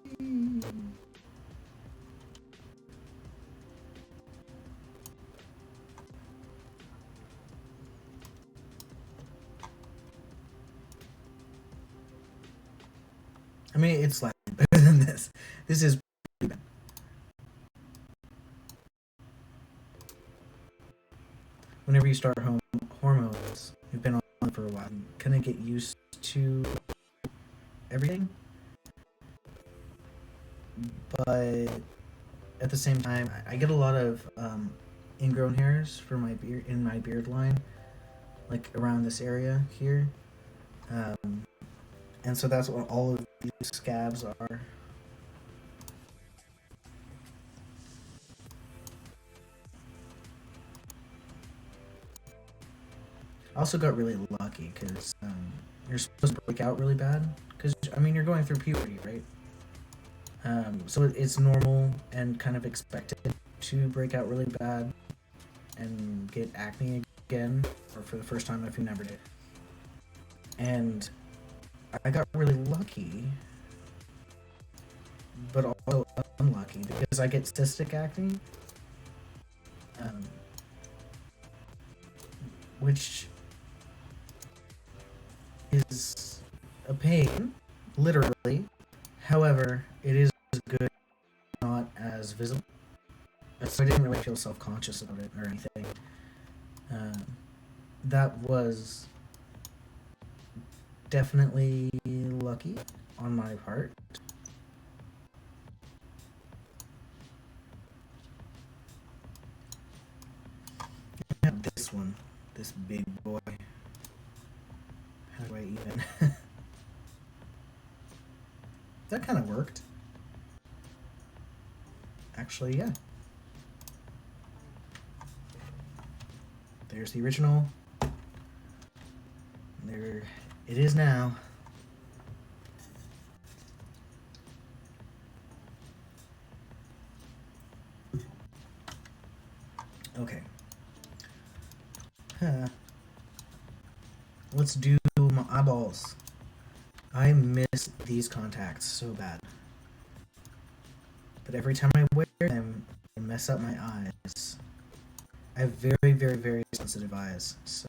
I mean, it's slightly better than this. This is pretty bad. Whenever you start hormones, you've been on for a while, you kind of get used to everything. But at the same time, I get a lot of ingrown hairs for my beard in my beard line, like around this area here, and so that's what all of these scabs are. I also got really lucky because you're supposed to break out really bad because I mean you're going through puberty, right? So it's normal and kind of expected to break out really bad and get acne again, or for the first time if you never did. And I got really lucky, but also unlucky because I get cystic acne, which is a pain, literally. However, it is good, not as visible. So I didn't really feel self-conscious about it or anything. That was definitely lucky on my part. I have this one, this big boy. How do I even? That kind of worked. Actually, yeah. There's the original. There it is now. Okay. Let's do my eyeballs. I miss these contacts so bad. But every time I wear them, they mess up my eyes. I have very, very, very sensitive eyes, so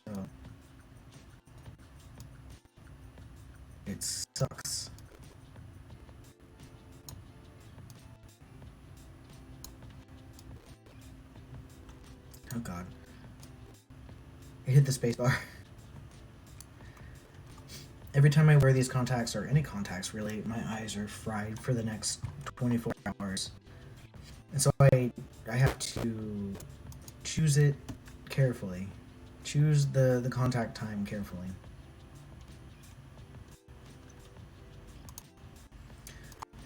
it sucks. Oh god. I hit the spacebar. Every time I wear these contacts, or any contacts really, my eyes are fried for the next 24 hours. And so I have to choose it carefully. Choose the contact time carefully.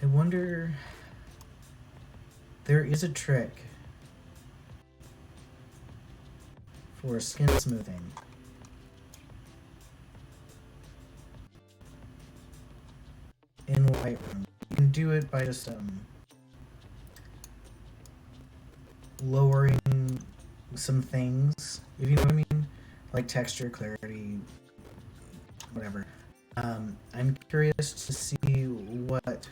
I wonder... There is a trick for skin smoothing. In Lightroom. You can do it by just lowering some things, if you know what I mean, like texture, clarity, whatever. I'm curious to see what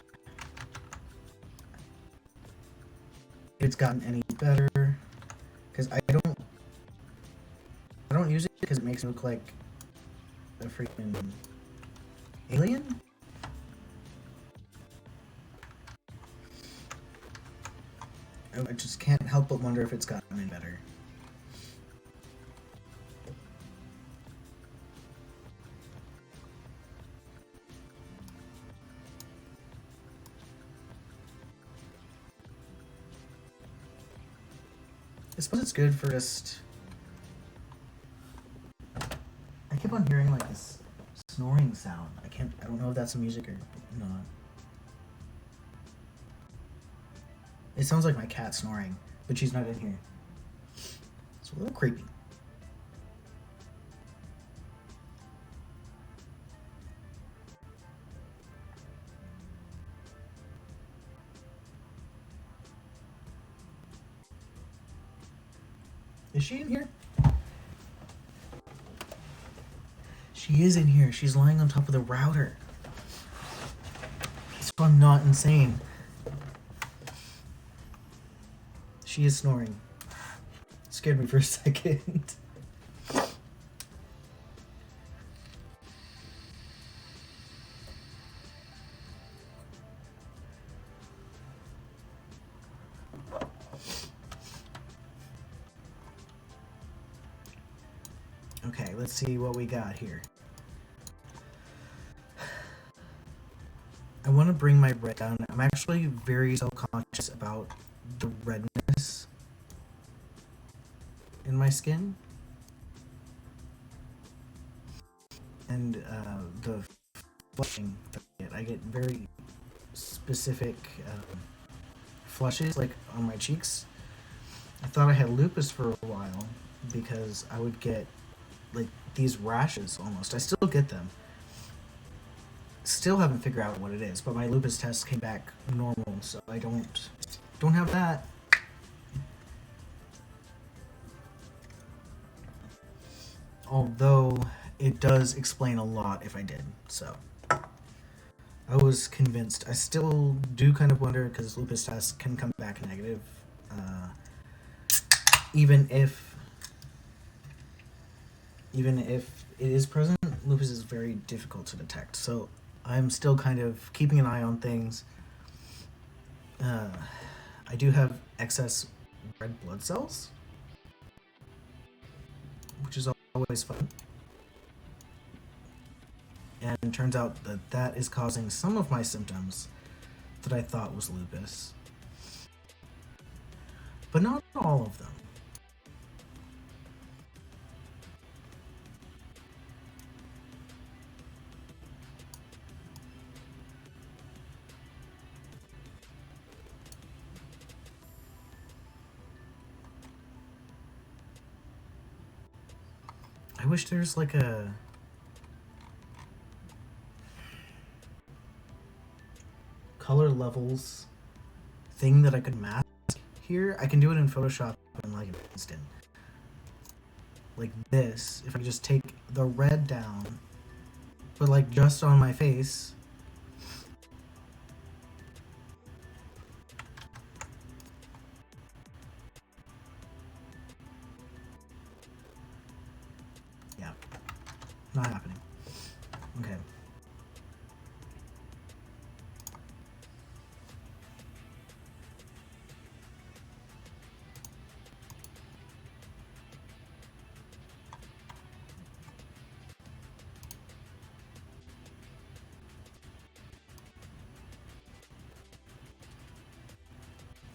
if it's gotten any better, because I don't use it because it makes me look like a freaking alien. I just can't help but wonder if it's gotten any better. I suppose it's good for just I keep on hearing like this snoring sound. I don't know if that's music or not. It sounds like my cat snoring, but she's not in here. It's a little creepy. Is she in here? She is in here. She's lying on top of the router. So I'm not insane. She is snoring. Scared me for a second. Okay, let's see what we got here. I want to bring my red down. I'm actually very self-conscious about the redness in my skin. And the flushing that I get. I get very specific flushes, like on my cheeks. I thought I had lupus for a while because I would get like these rashes almost. I still get them. Still haven't figured out what it is, but my lupus test came back normal, so I don't have that. Although it does explain a lot if I did, so I was convinced. I still do kind of wonder because lupus tests can come back negative, even if it is present. Lupus is very difficult to detect, so I'm still kind of keeping an eye on things. I do have excess red blood cells, which is always fun. And it turns out that that is causing some of my symptoms that I thought was lupus. But not all of them. I wish there's like a color levels thing that I could mask here. I can do it in Photoshop in like an instant. Like this, if I just take the red down, but like just on my face. Yeah, not happening. Okay.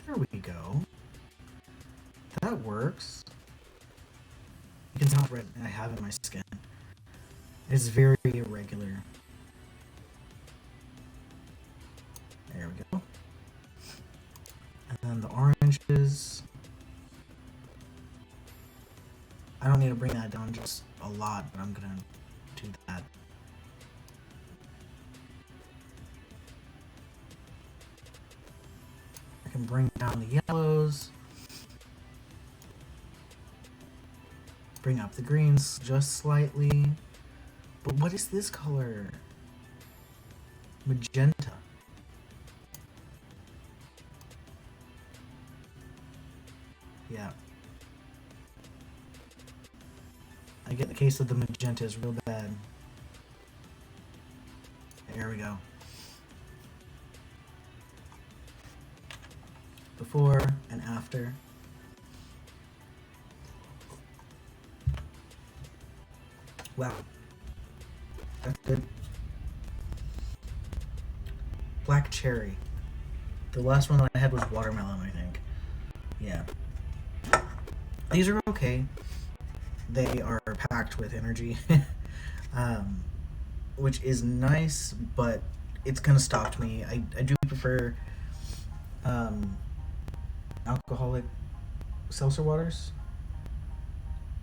There we go. That works. You can tell how red I have in my skin. It's very irregular. There we go. And then the oranges. I don't need to bring that down just a lot, but I'm gonna do that. I can bring down the yellows. Bring up the greens just slightly. But what is this color? Magenta. Yeah. I get the case of the magenta is real bad. There we go. Before and after. Wow. That's good. Black cherry. The last one that I had was watermelon, I think. Yeah. These are okay. They are packed with energy. um, which is nice, but it's kind of stopped me. I do prefer um, alcoholic seltzer waters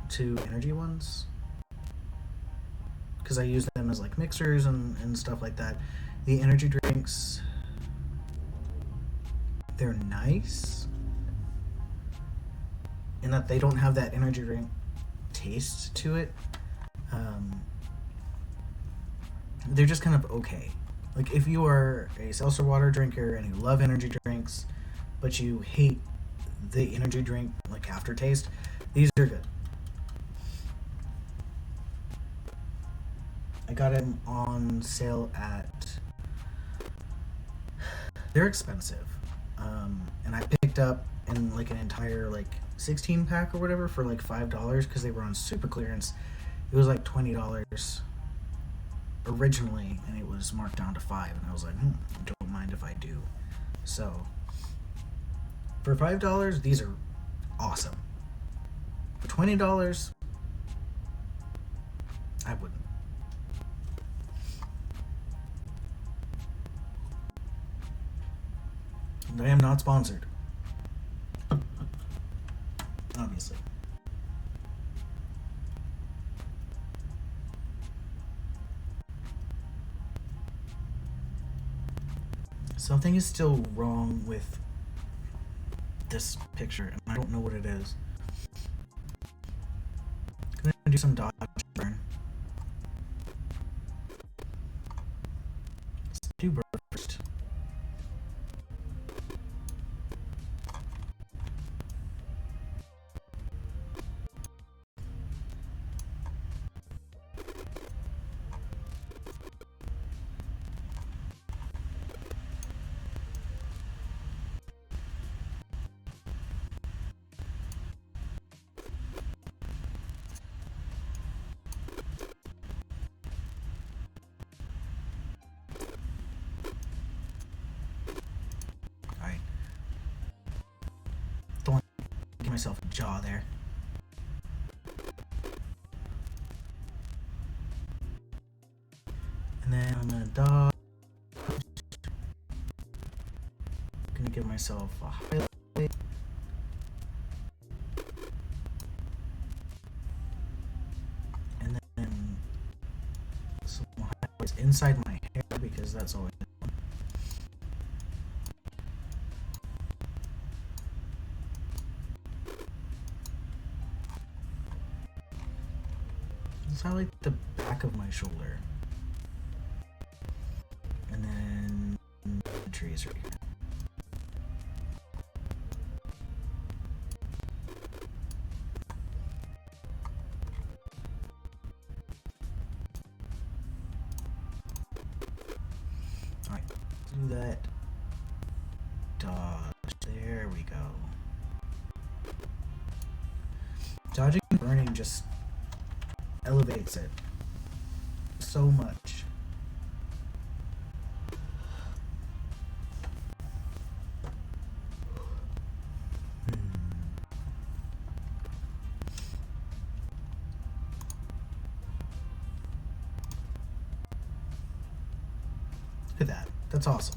to energy ones because I use them as like mixers and stuff like that. The energy drinks, they're nice in that they don't have that energy drink taste to it. Um, they're just kind of okay. Like if you are a seltzer water drinker and you love energy drinks, but you hate the energy drink like aftertaste, these are good. I got them on sale at. They're expensive, and I picked up in like an entire like 16 pack or whatever for like $5 because they were on super clearance. It was like $20 originally, and it was marked down to 5, and I was like, don't mind if I do. So for $5, these are awesome. For $20, I wouldn't. And I am not sponsored, obviously. Something is still wrong with this picture, and I don't know what it is. I'm gonna do some dodge burn. Let's do burn first. Alright. Don't want to give myself a jaw there. And then I'm gonna dodge. Gonna give myself a highlight. And then some highlights inside my hair because that's always fun. Let's highlight the back of my shoulder. And then the trees right here. Alright, do that. Dodge. There we go. Dodging and burning just elevates it so much. Look at that. That's awesome.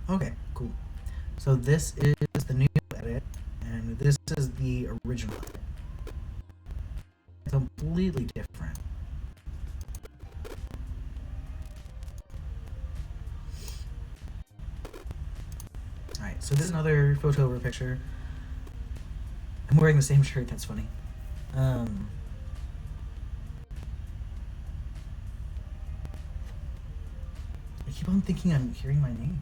Okay, cool. So this is the new edit, and this is the original edit. Completely different. Alright, so this is another photo over picture. I'm wearing the same shirt, that's funny. I keep on thinking I'm hearing my name.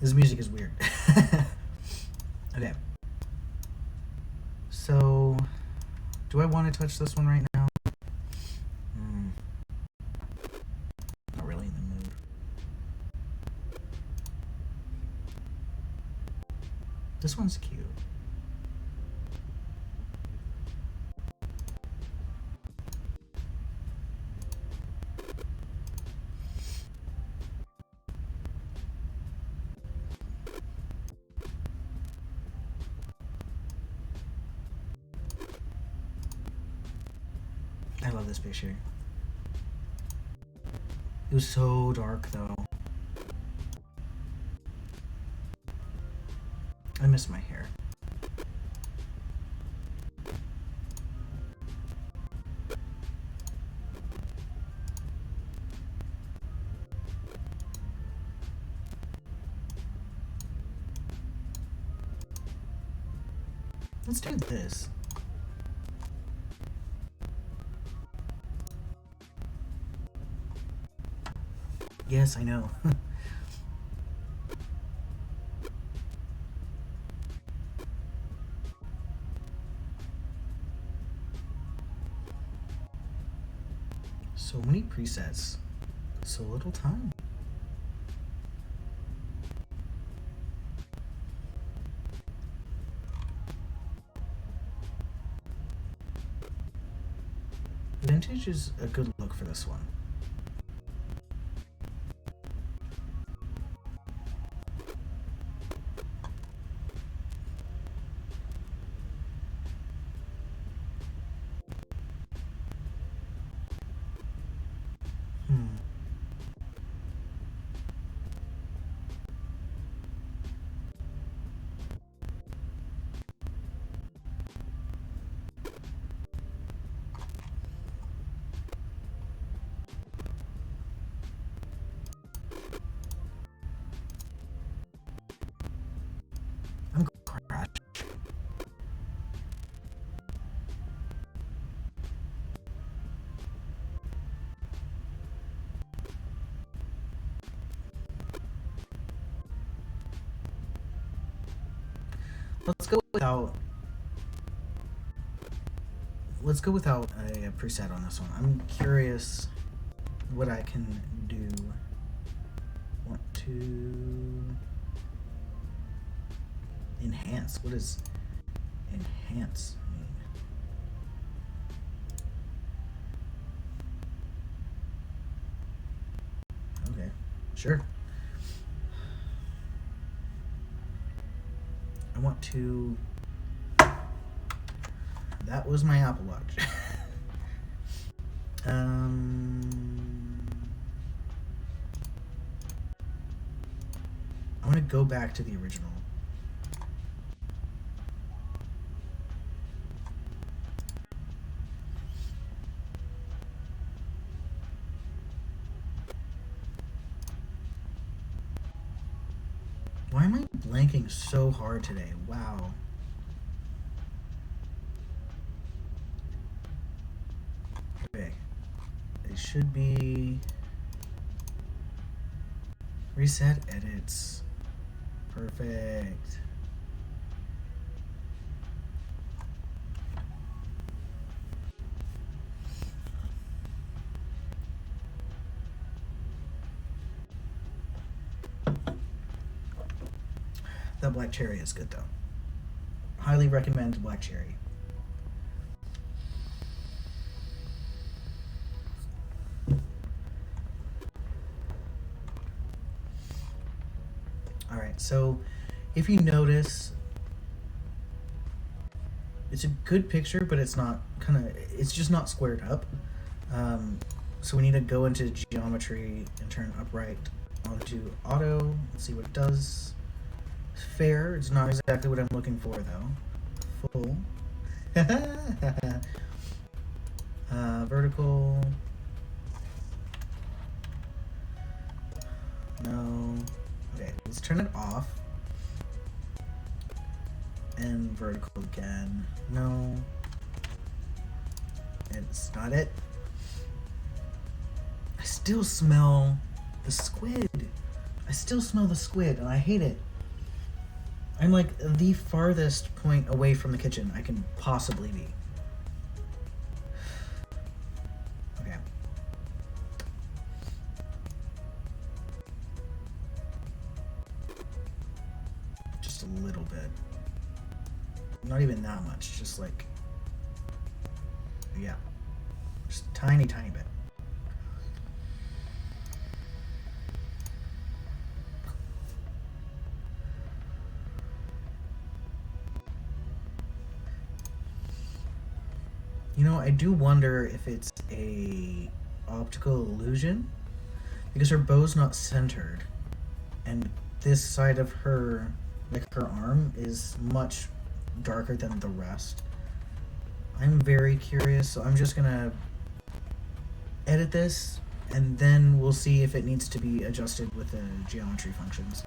This music is weird. Okay. So, do I want to touch this one right now? Not really in the mood. This one's cute. this picture. It was so dark though. I miss my hair. Let's do this. Yes, I know. So many presets, so little time. Vintage is a good look for this one. I'm crashed. Let's go without a preset on this one. I'm curious what I can do. Want to enhance. What does enhance mean? Okay, sure. I want to. That was my Apple Watch. I want to go back to the original. Why am I blanking so hard today? Wow. Okay. It should be reset edits. Perfect. That black cherry is good though. Highly recommend black cherry. Alright, so if you notice, it's a good picture, but it's not it's just not squared up. So we need to go into geometry and turn upright onto auto. Let's see what it does. Fair, it's not exactly what I'm looking for though. Full. Vertical. No. Okay, let's turn it off. And vertical again. No. It's not it. I still smell the squid. I still smell the squid and I hate it. I'm like the farthest point away from the kitchen I can possibly be. Okay. Just a little bit. Not even that much, just like, yeah. Just a tiny, tiny bit. You know, I do wonder if it's a optical illusion because her bow's not centered, and this side of her, like her arm, is much darker than the rest. I'm very curious, so I'm just gonna edit this, and then we'll see if it needs to be adjusted with the geometry functions.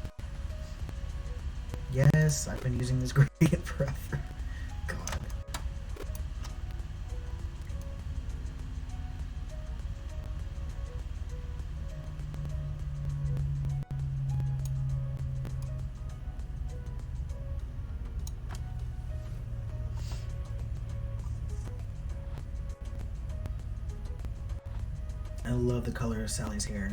Yes, I've been using this gradient forever. God. I love the color of Sally's hair.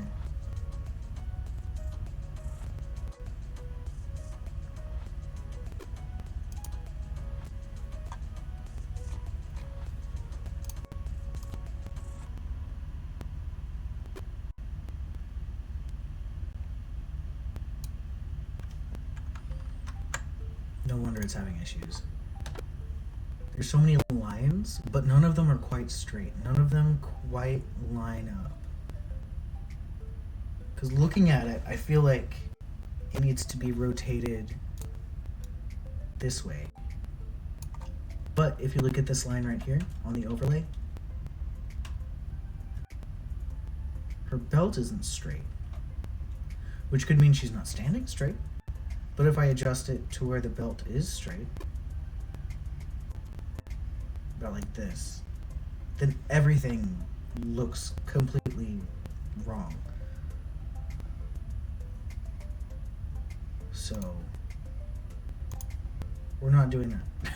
No wonder it's having issues. There's so many lines, but none of them are quite straight. None of them quite line up. Because looking at it, I feel like it needs to be rotated this way. But if you look at this line right here on the overlay, her belt isn't straight, which could mean she's not standing straight. But if I adjust it to where the belt is straight, about like this, then everything looks completely wrong. So we're not doing that.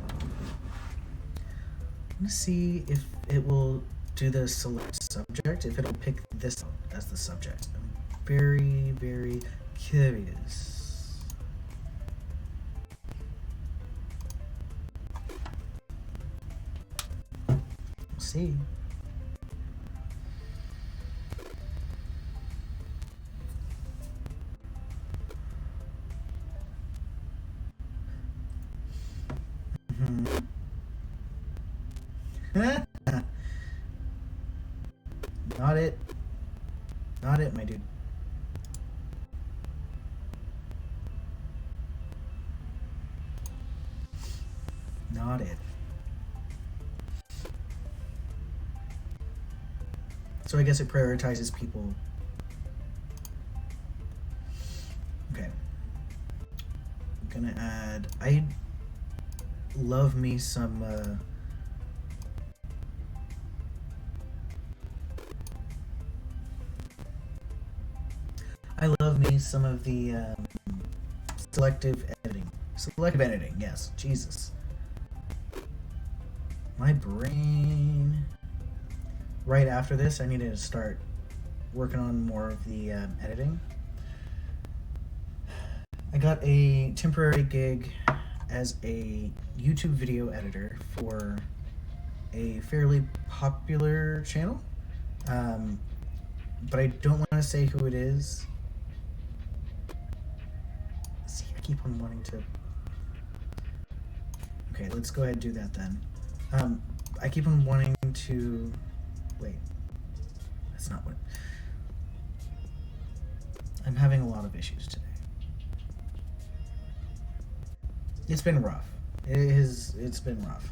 I'm gonna see if it will do the select subject, if it'll pick this as the subject. I'm very, very curious. See. Not it. Not it, my dude. Not it. So I guess it prioritizes people. Okay. I'm gonna add, I love me some I love me some of the selective editing. Selective editing, yes. Jesus. My brain. Right after this, I need to start working on more of the editing. I got a temporary gig as a YouTube video editor for a fairly popular channel, but I don't want to say who it is. See, I keep on wanting to. Okay, let's go ahead and do that then. I keep on wanting to. Wait, that's not what. I'm having a lot of issues today. It's been rough. It's been rough.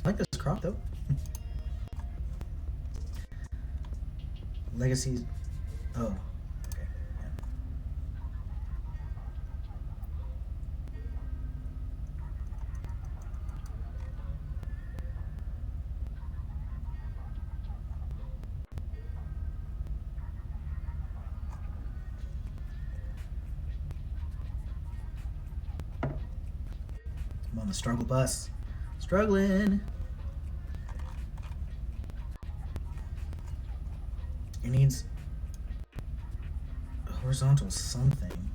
I like this crop though. Legacies. Oh, okay. Yeah. I'm on the struggle bus. Struggling. It needs a horizontal something.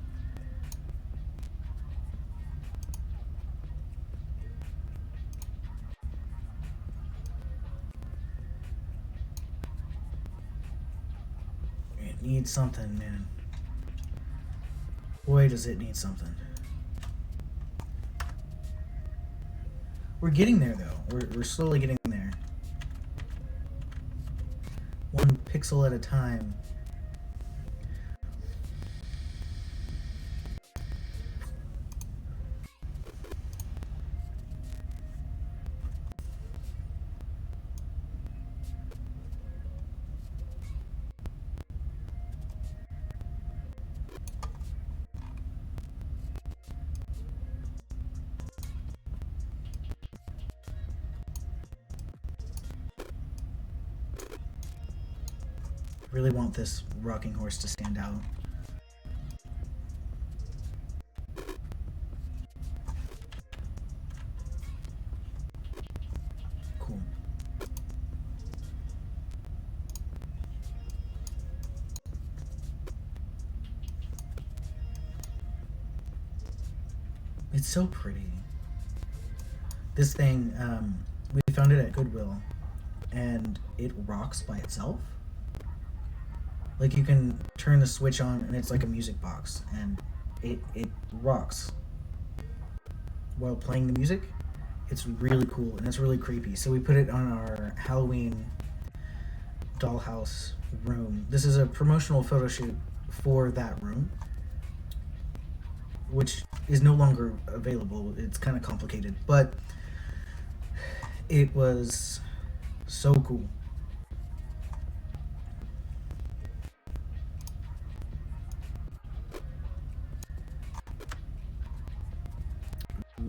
needs something, man. Boy, does it need something. We're getting there, though. We're slowly getting there. One pixel at a time. Really want this rocking horse to stand out. Cool. It's so pretty. This thing, we found it at Goodwill, and it rocks by itself. Like, you can turn the switch on and it's like a music box, and it rocks while playing the music. It's really cool and it's really creepy. So we put it on our Halloween dollhouse room. This is a promotional photo shoot for that room, which is no longer available. It's kind of complicated, but it was so cool.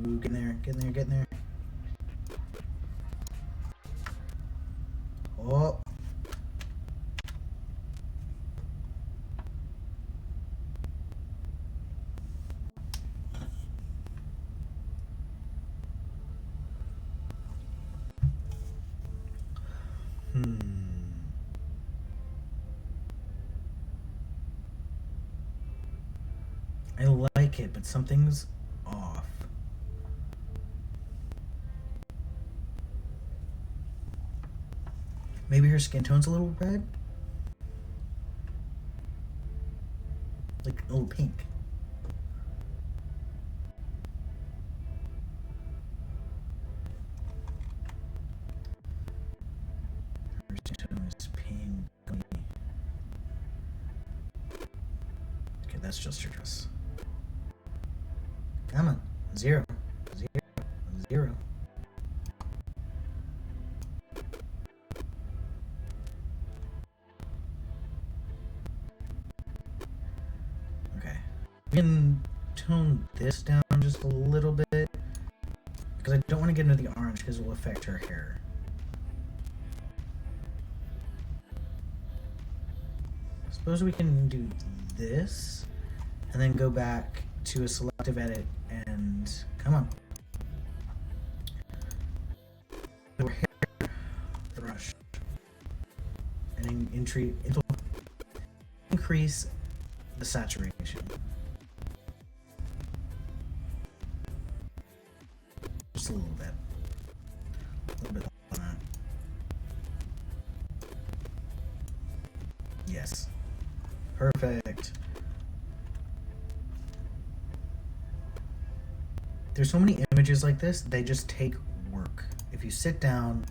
Ooh, get in there, get in there, get in there. Oh. I like it, but something's off. Maybe her skin tone's a little red? Like a little pink. Her skin tone is pink. Okay, that's just her dress. Come on. 0, 0, 0. Okay. We can tone this down just a little bit, because I don't want to get into the orange because it will affect her hair. Suppose we can do this and then go back to a selective edit and come on. Her hair brush and increase the saturation. Just a little bit. A little bit on that. Yes. Perfect. There's so many images like this, they just take work. If you sit down,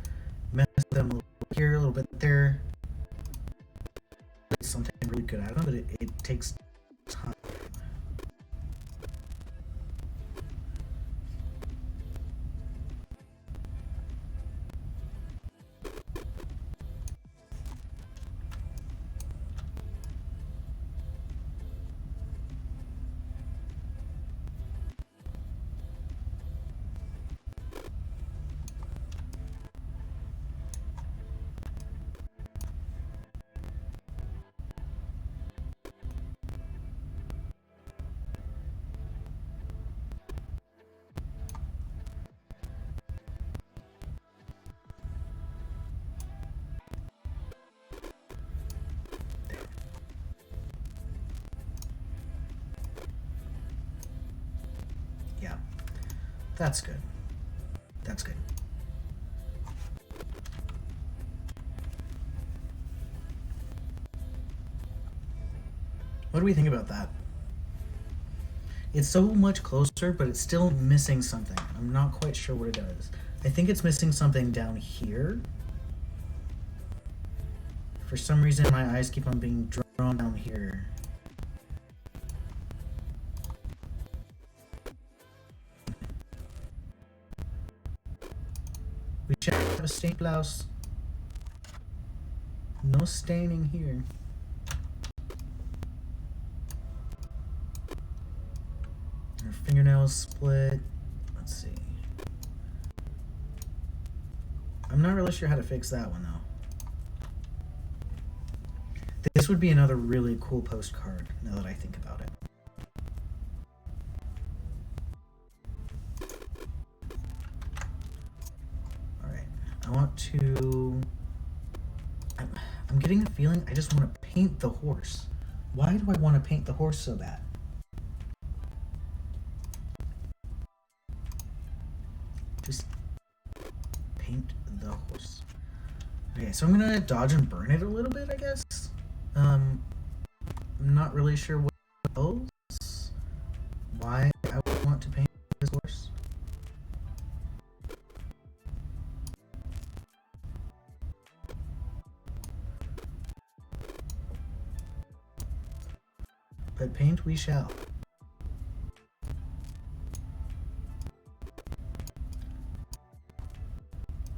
mess them a little bit here, a little bit there, it's something really good out of them, but it takes time. Yeah, that's good. That's good. What do we think about that? It's so much closer, but it's still missing something. I'm not quite sure what it does. I think it's missing something down here. For some reason, my eyes keep on being drawn down here. We should have a stained blouse. No staining here. Our fingernails split. Let's see. I'm not really sure how to fix that one though. This would be another really cool postcard now that I think about it. Alright, I want to... I'm getting a feeling I just want to paint the horse. Why do I want to paint the horse so bad? Just paint the horse. Okay, so I'm gonna dodge and burn it a little bit, I guess. I'm not really sure what else. Why I would want to paint this horse. But paint we shall.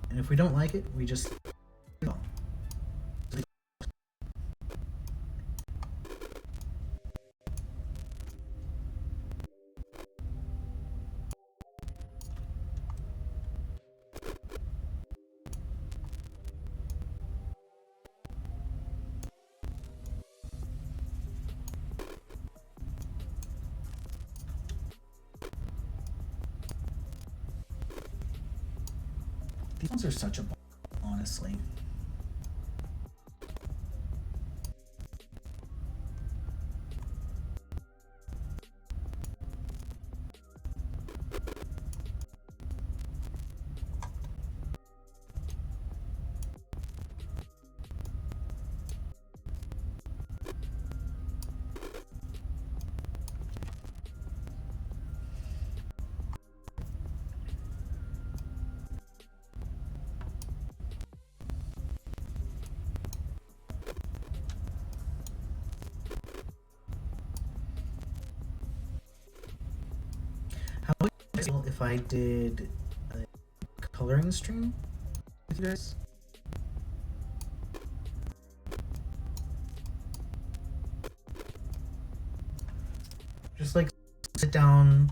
And if we don't like it, we just go. These ones are such a ball, honestly. How would you feel if I did a coloring stream with you guys? Just like sit down,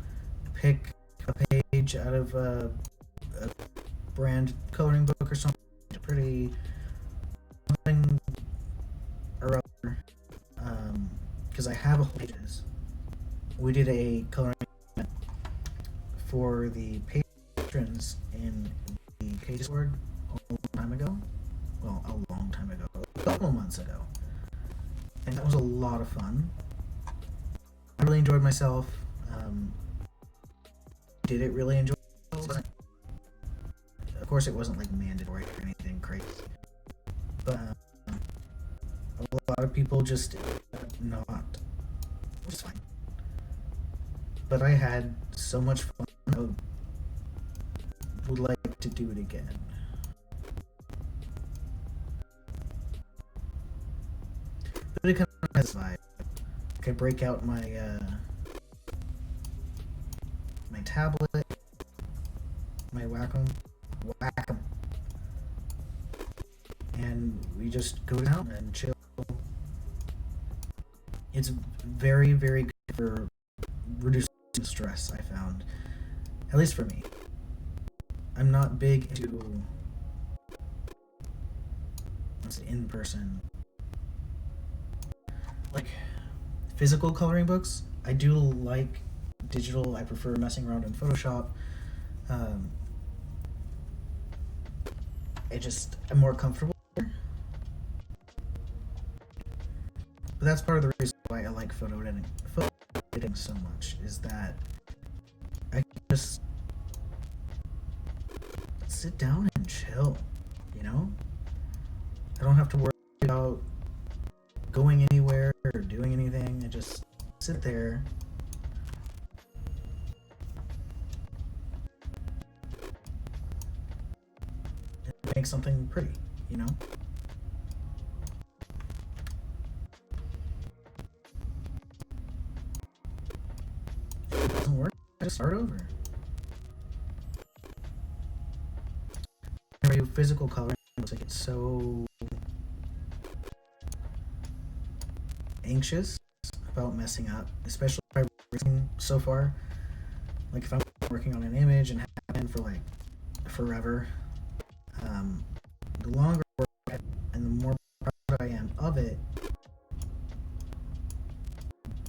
pick a page out of a brand coloring book or something pretty, something or other, because I have a whole pages. We did a coloring for the patrons in the Pages Board a long time ago. Well, a long time ago, a couple months ago. And that was a lot of fun. I really enjoyed myself. Did it really enjoy myself? Of course, it wasn't like mandatory or anything crazy. But a lot of people just not, which is fine. But I had so much fun. I would like to do it again. But it kind of has a vibe. I could break out my my tablet, my Wacom, and we just go down and chill. It's very, very good for reducing stress, I found. At least for me. I'm not big into in-person, like physical coloring books. I do like digital. I prefer messing around in Photoshop. I'm more comfortable there. But that's part of the reason why I like photo editing so much, is that I can just sit down and chill, you know? I don't have to worry about going anywhere or doing anything. sit there and make something pretty, you know? If it doesn't work, just start over. Physical coloring looks like it's so anxious about messing up, especially by working so far. Like if I'm working on an image and have been for like forever, the longer I work at it and the more proud I am of it,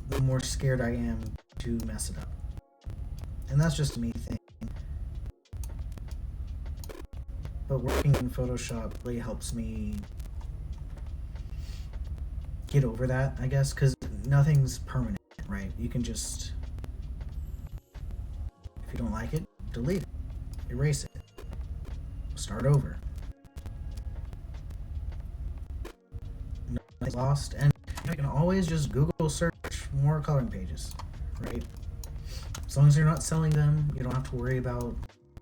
the more scared I am to mess it up. And that's just a me thing. But working in Photoshop really helps me get over that, I guess, because nothing's permanent, right? You can just, if you don't like it, delete it, erase it, start over. Nothing's lost, and you can always just Google search more coloring pages, right? As long as you're not selling them, you don't have to worry about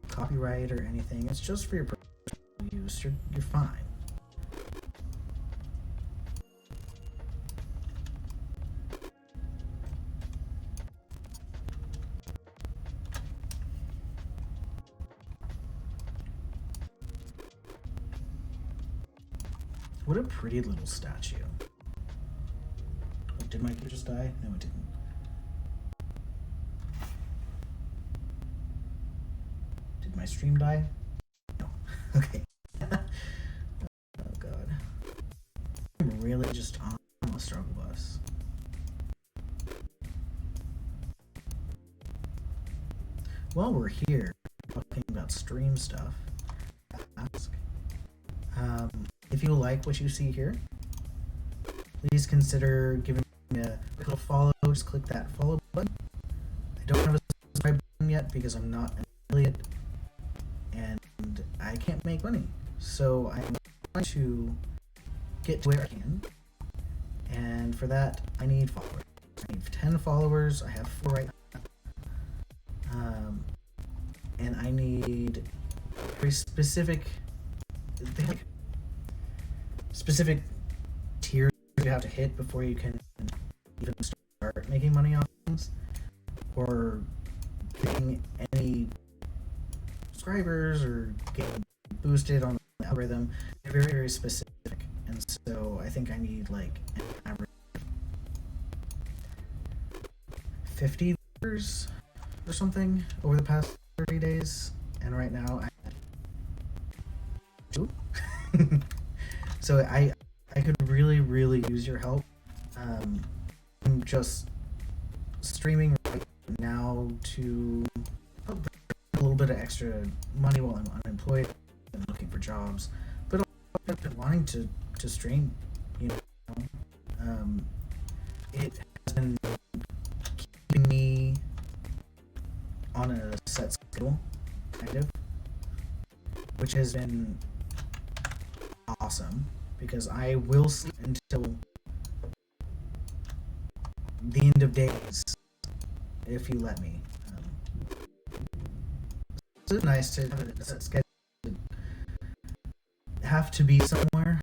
copyright or anything. It's just for your personal use. You're fine. What a pretty little statue. Oh, did my kid just die? No, it didn't. Did my stream die? No. Okay. Oh god. I'm really just on a struggle bus. While we're here talking about stream stuff, ask. If you like what you see here, please consider giving me a little follow. Just click that follow button. I don't have a subscribe button yet because I'm not an affiliate and I can't make money. So I'm trying to get to where I can. And for that, I need followers. I need 10 followers. I have 4 right now. And I need very specific, they have specific tiers you have to hit before you can even start making money off things or getting any subscribers or getting boosted on the algorithm. They're very, very specific, and so I think I need like an average 50 viewers or something over the past 30 days, and right now I have 2. So I could really, really use your help. I'm just streaming right now to help bring a little bit of extra money while I'm unemployed and looking for jobs, but I've been wanting to stream, you know. It has been keeping me on a set schedule, kind of, which has been awesome because I will sleep until the end of days if you let me. It's nice to have a set schedule. Have to be somewhere.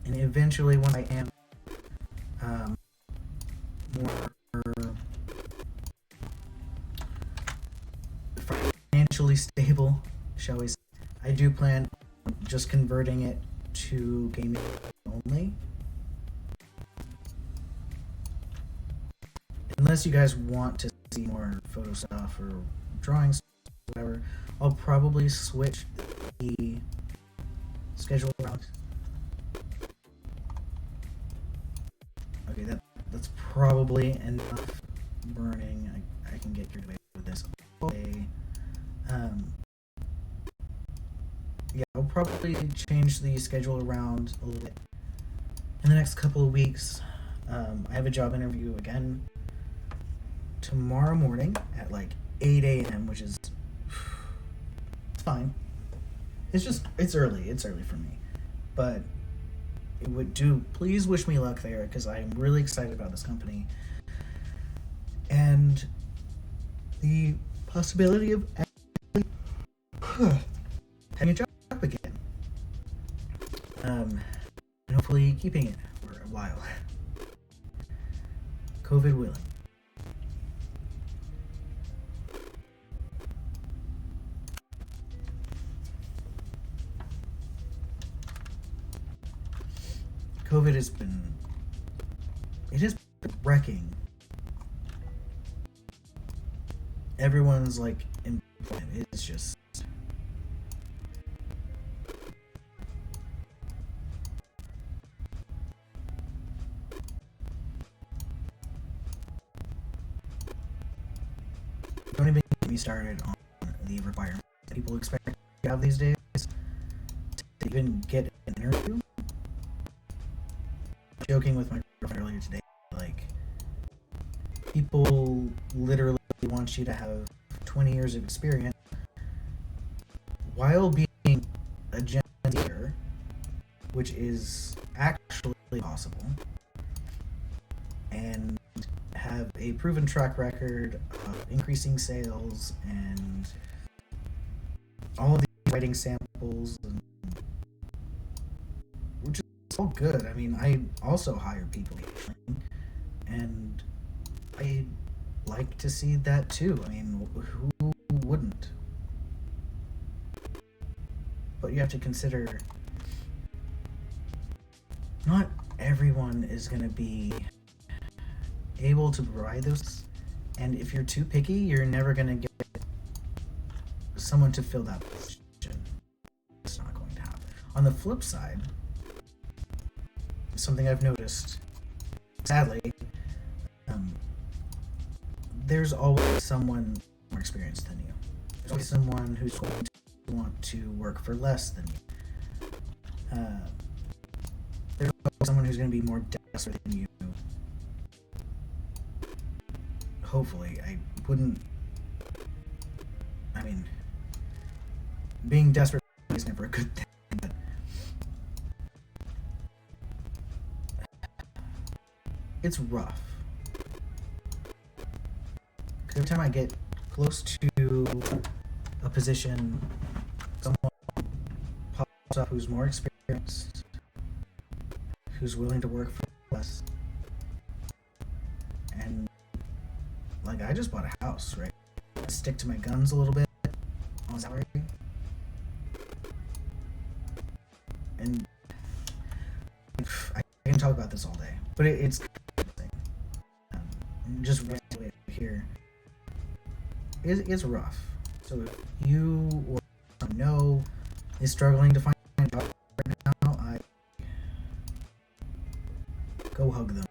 And eventually, when I am more financially stable, shall we say, I do plan on just converting it to gaming only. Unless you guys want to see more photo stuff or drawing stuff, whatever, I'll probably switch the schedule around. Okay, that's probably enough burning. I can get carried away with this all day. Yeah, I'll probably change the schedule around a little bit in the next couple of weeks. I have a job interview again tomorrow morning at like 8 a.m., which is it's fine. it's early. It's early for me, but it would do. Please wish me luck there because I'm really excited about this company and the possibility of actually having a job again. And hopefully keeping it for a while. COVID willing. COVID has been wrecking everyone's like employment. It's just don't even get me started on the requirements that people expect to have these days to even get an interview. Joking with my girlfriend earlier today, like people literally want you to have 20 years of experience while being a Gen Zer, which is actually possible, and have a proven track record of increasing sales and all of these writing samples, and which is all good. I mean, I also hire people, and I like to see that too. I mean, who wouldn't? But you have to consider not everyone is going to be able to provide those, and if you're too picky, you're never going to get someone to fill that position. It's not going to happen. On the flip side, something I've noticed, sadly, there's always someone more experienced than you. There's always someone who's going to want to work for less than you. There's always someone who's going to be more desperate than you. Hopefully, I mean, being desperate is never a good thing, but it's rough. Every time I get close to a position, someone pops up who's more experienced, who's willing to work for less, and like I just bought a house, right? I stick to my guns a little bit on salary, and I can talk about this all day, but it's just right here. It's rough. So if you or someone know is struggling to find a job right now, I go hug them.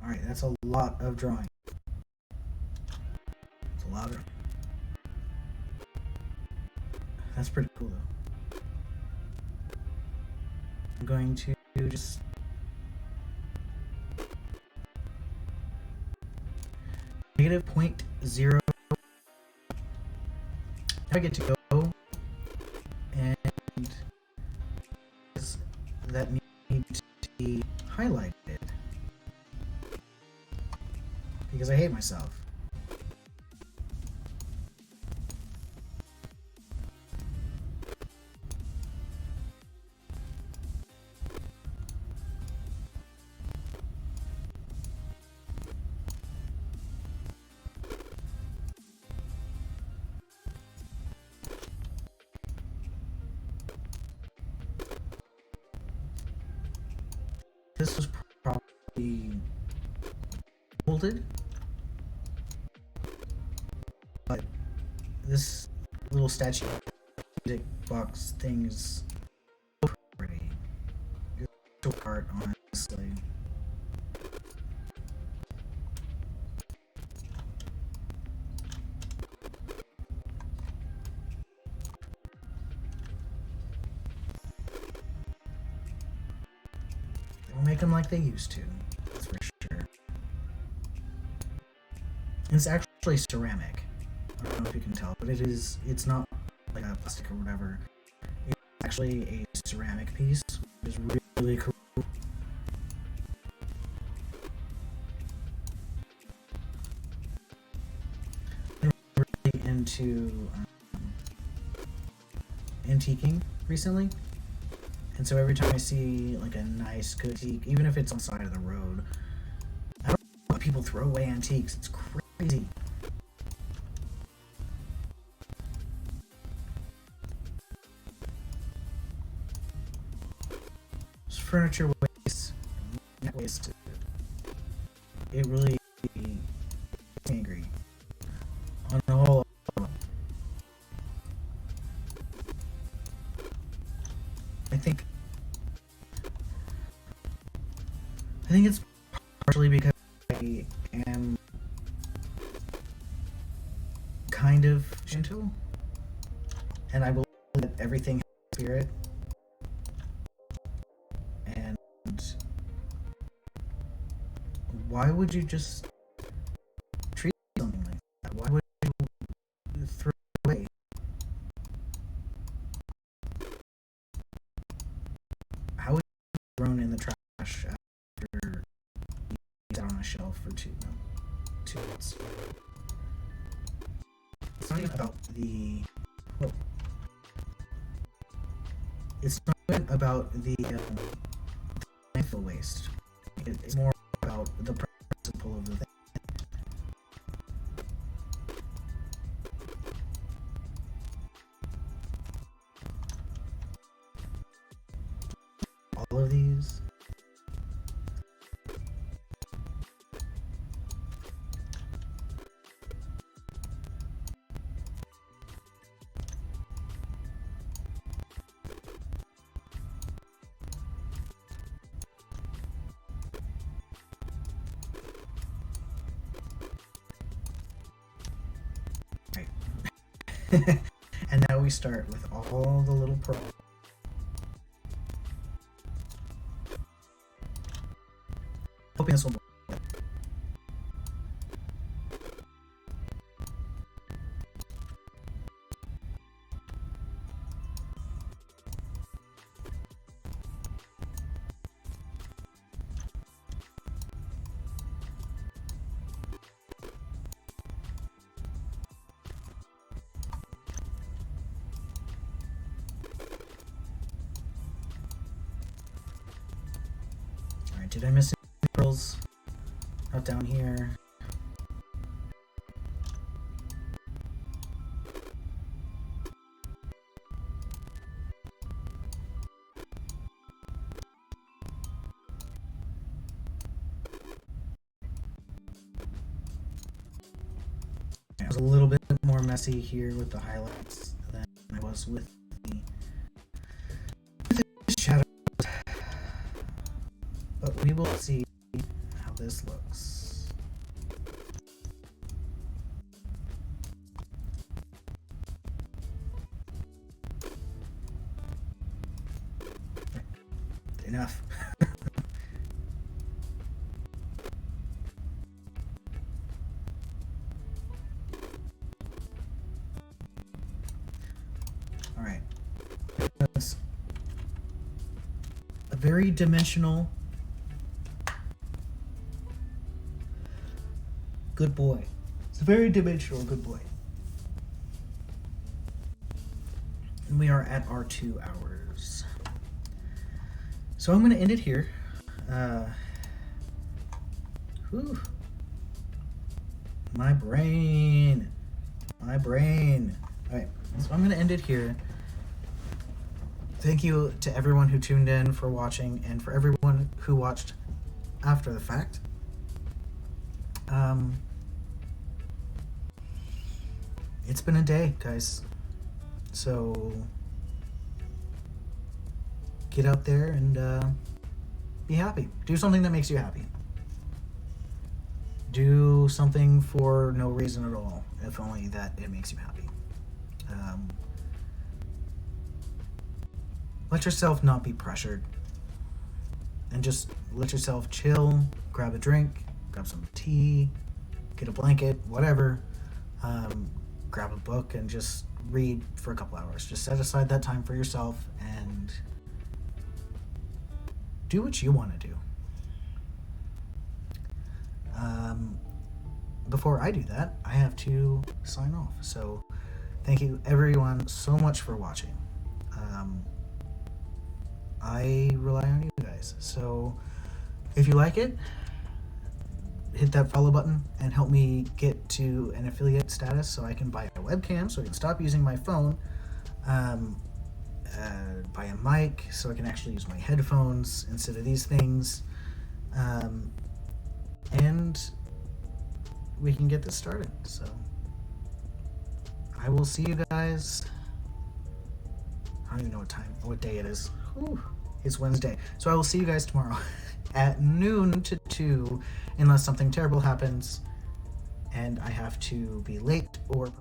Alright, that's a lot of drawing. It's a lot of... That's pretty cool though. I'm going to just... negative 0.0. I get to go and that needs to be highlighted because I hate myself. This was probably folded, but this little statue music box thing is so pretty. It's so art, honestly. We'll make them like they used to. That's for sure. And it's actually ceramic. I don't know if you can tell, but it's not like a plastic or whatever. It's actually a ceramic piece, which is really cool. I'm really into antiquing recently. And so every time I see like a nice good antique, even if it's on the side of the road, I don't know why people throw away antiques. It's crazy. It's furniture waste, net waste. It really makes me angry. On the whole, I think it's partially because I am kind of gentle, and I believe that everything has a spirit, and why would you just treat something like that? Why would you throw it away? How would you thrown in the trash after you sat on a shelf for two months? It's not even about the. Well, it's not even about the landfill waste. It's more about the principle of the thing. All of these. And now we start with all the little problems. Hoping this will. Alright, did I miss any pearls? Not down here. I was a little bit more messy here with the highlights than I was with the shadows. But we will see how this looks. Enough. All right. That's a very dimensional good boy. It's a very dimensional good boy. And we are at our 2 hours. So I'm going to end it here. Whew. My brain. Alright, so I'm going to end it here. Thank you to everyone who tuned in for watching and for everyone who watched after the fact. It's been a day, guys. So get out there and be happy. Do something that makes you happy. Do something for no reason at all, if only that it makes you happy. Let yourself not be pressured, and just let yourself chill, grab a drink, grab some tea, get a blanket, whatever. Grab a book and just read for a couple hours. Just set aside that time for yourself and do what you want to do. Before I do that, I have to sign off. So thank you everyone so much for watching. I rely on you guys. So if you like it, hit that follow button and help me get to an affiliate status so I can buy a webcam, so I can stop using my phone, buy a mic so I can actually use my headphones instead of these things, and we can get this started. So I will see you guys. I don't even know what day it is. Whew, it's Wednesday. So I will see you guys tomorrow at noon to 2, unless something terrible happens and I have to be late or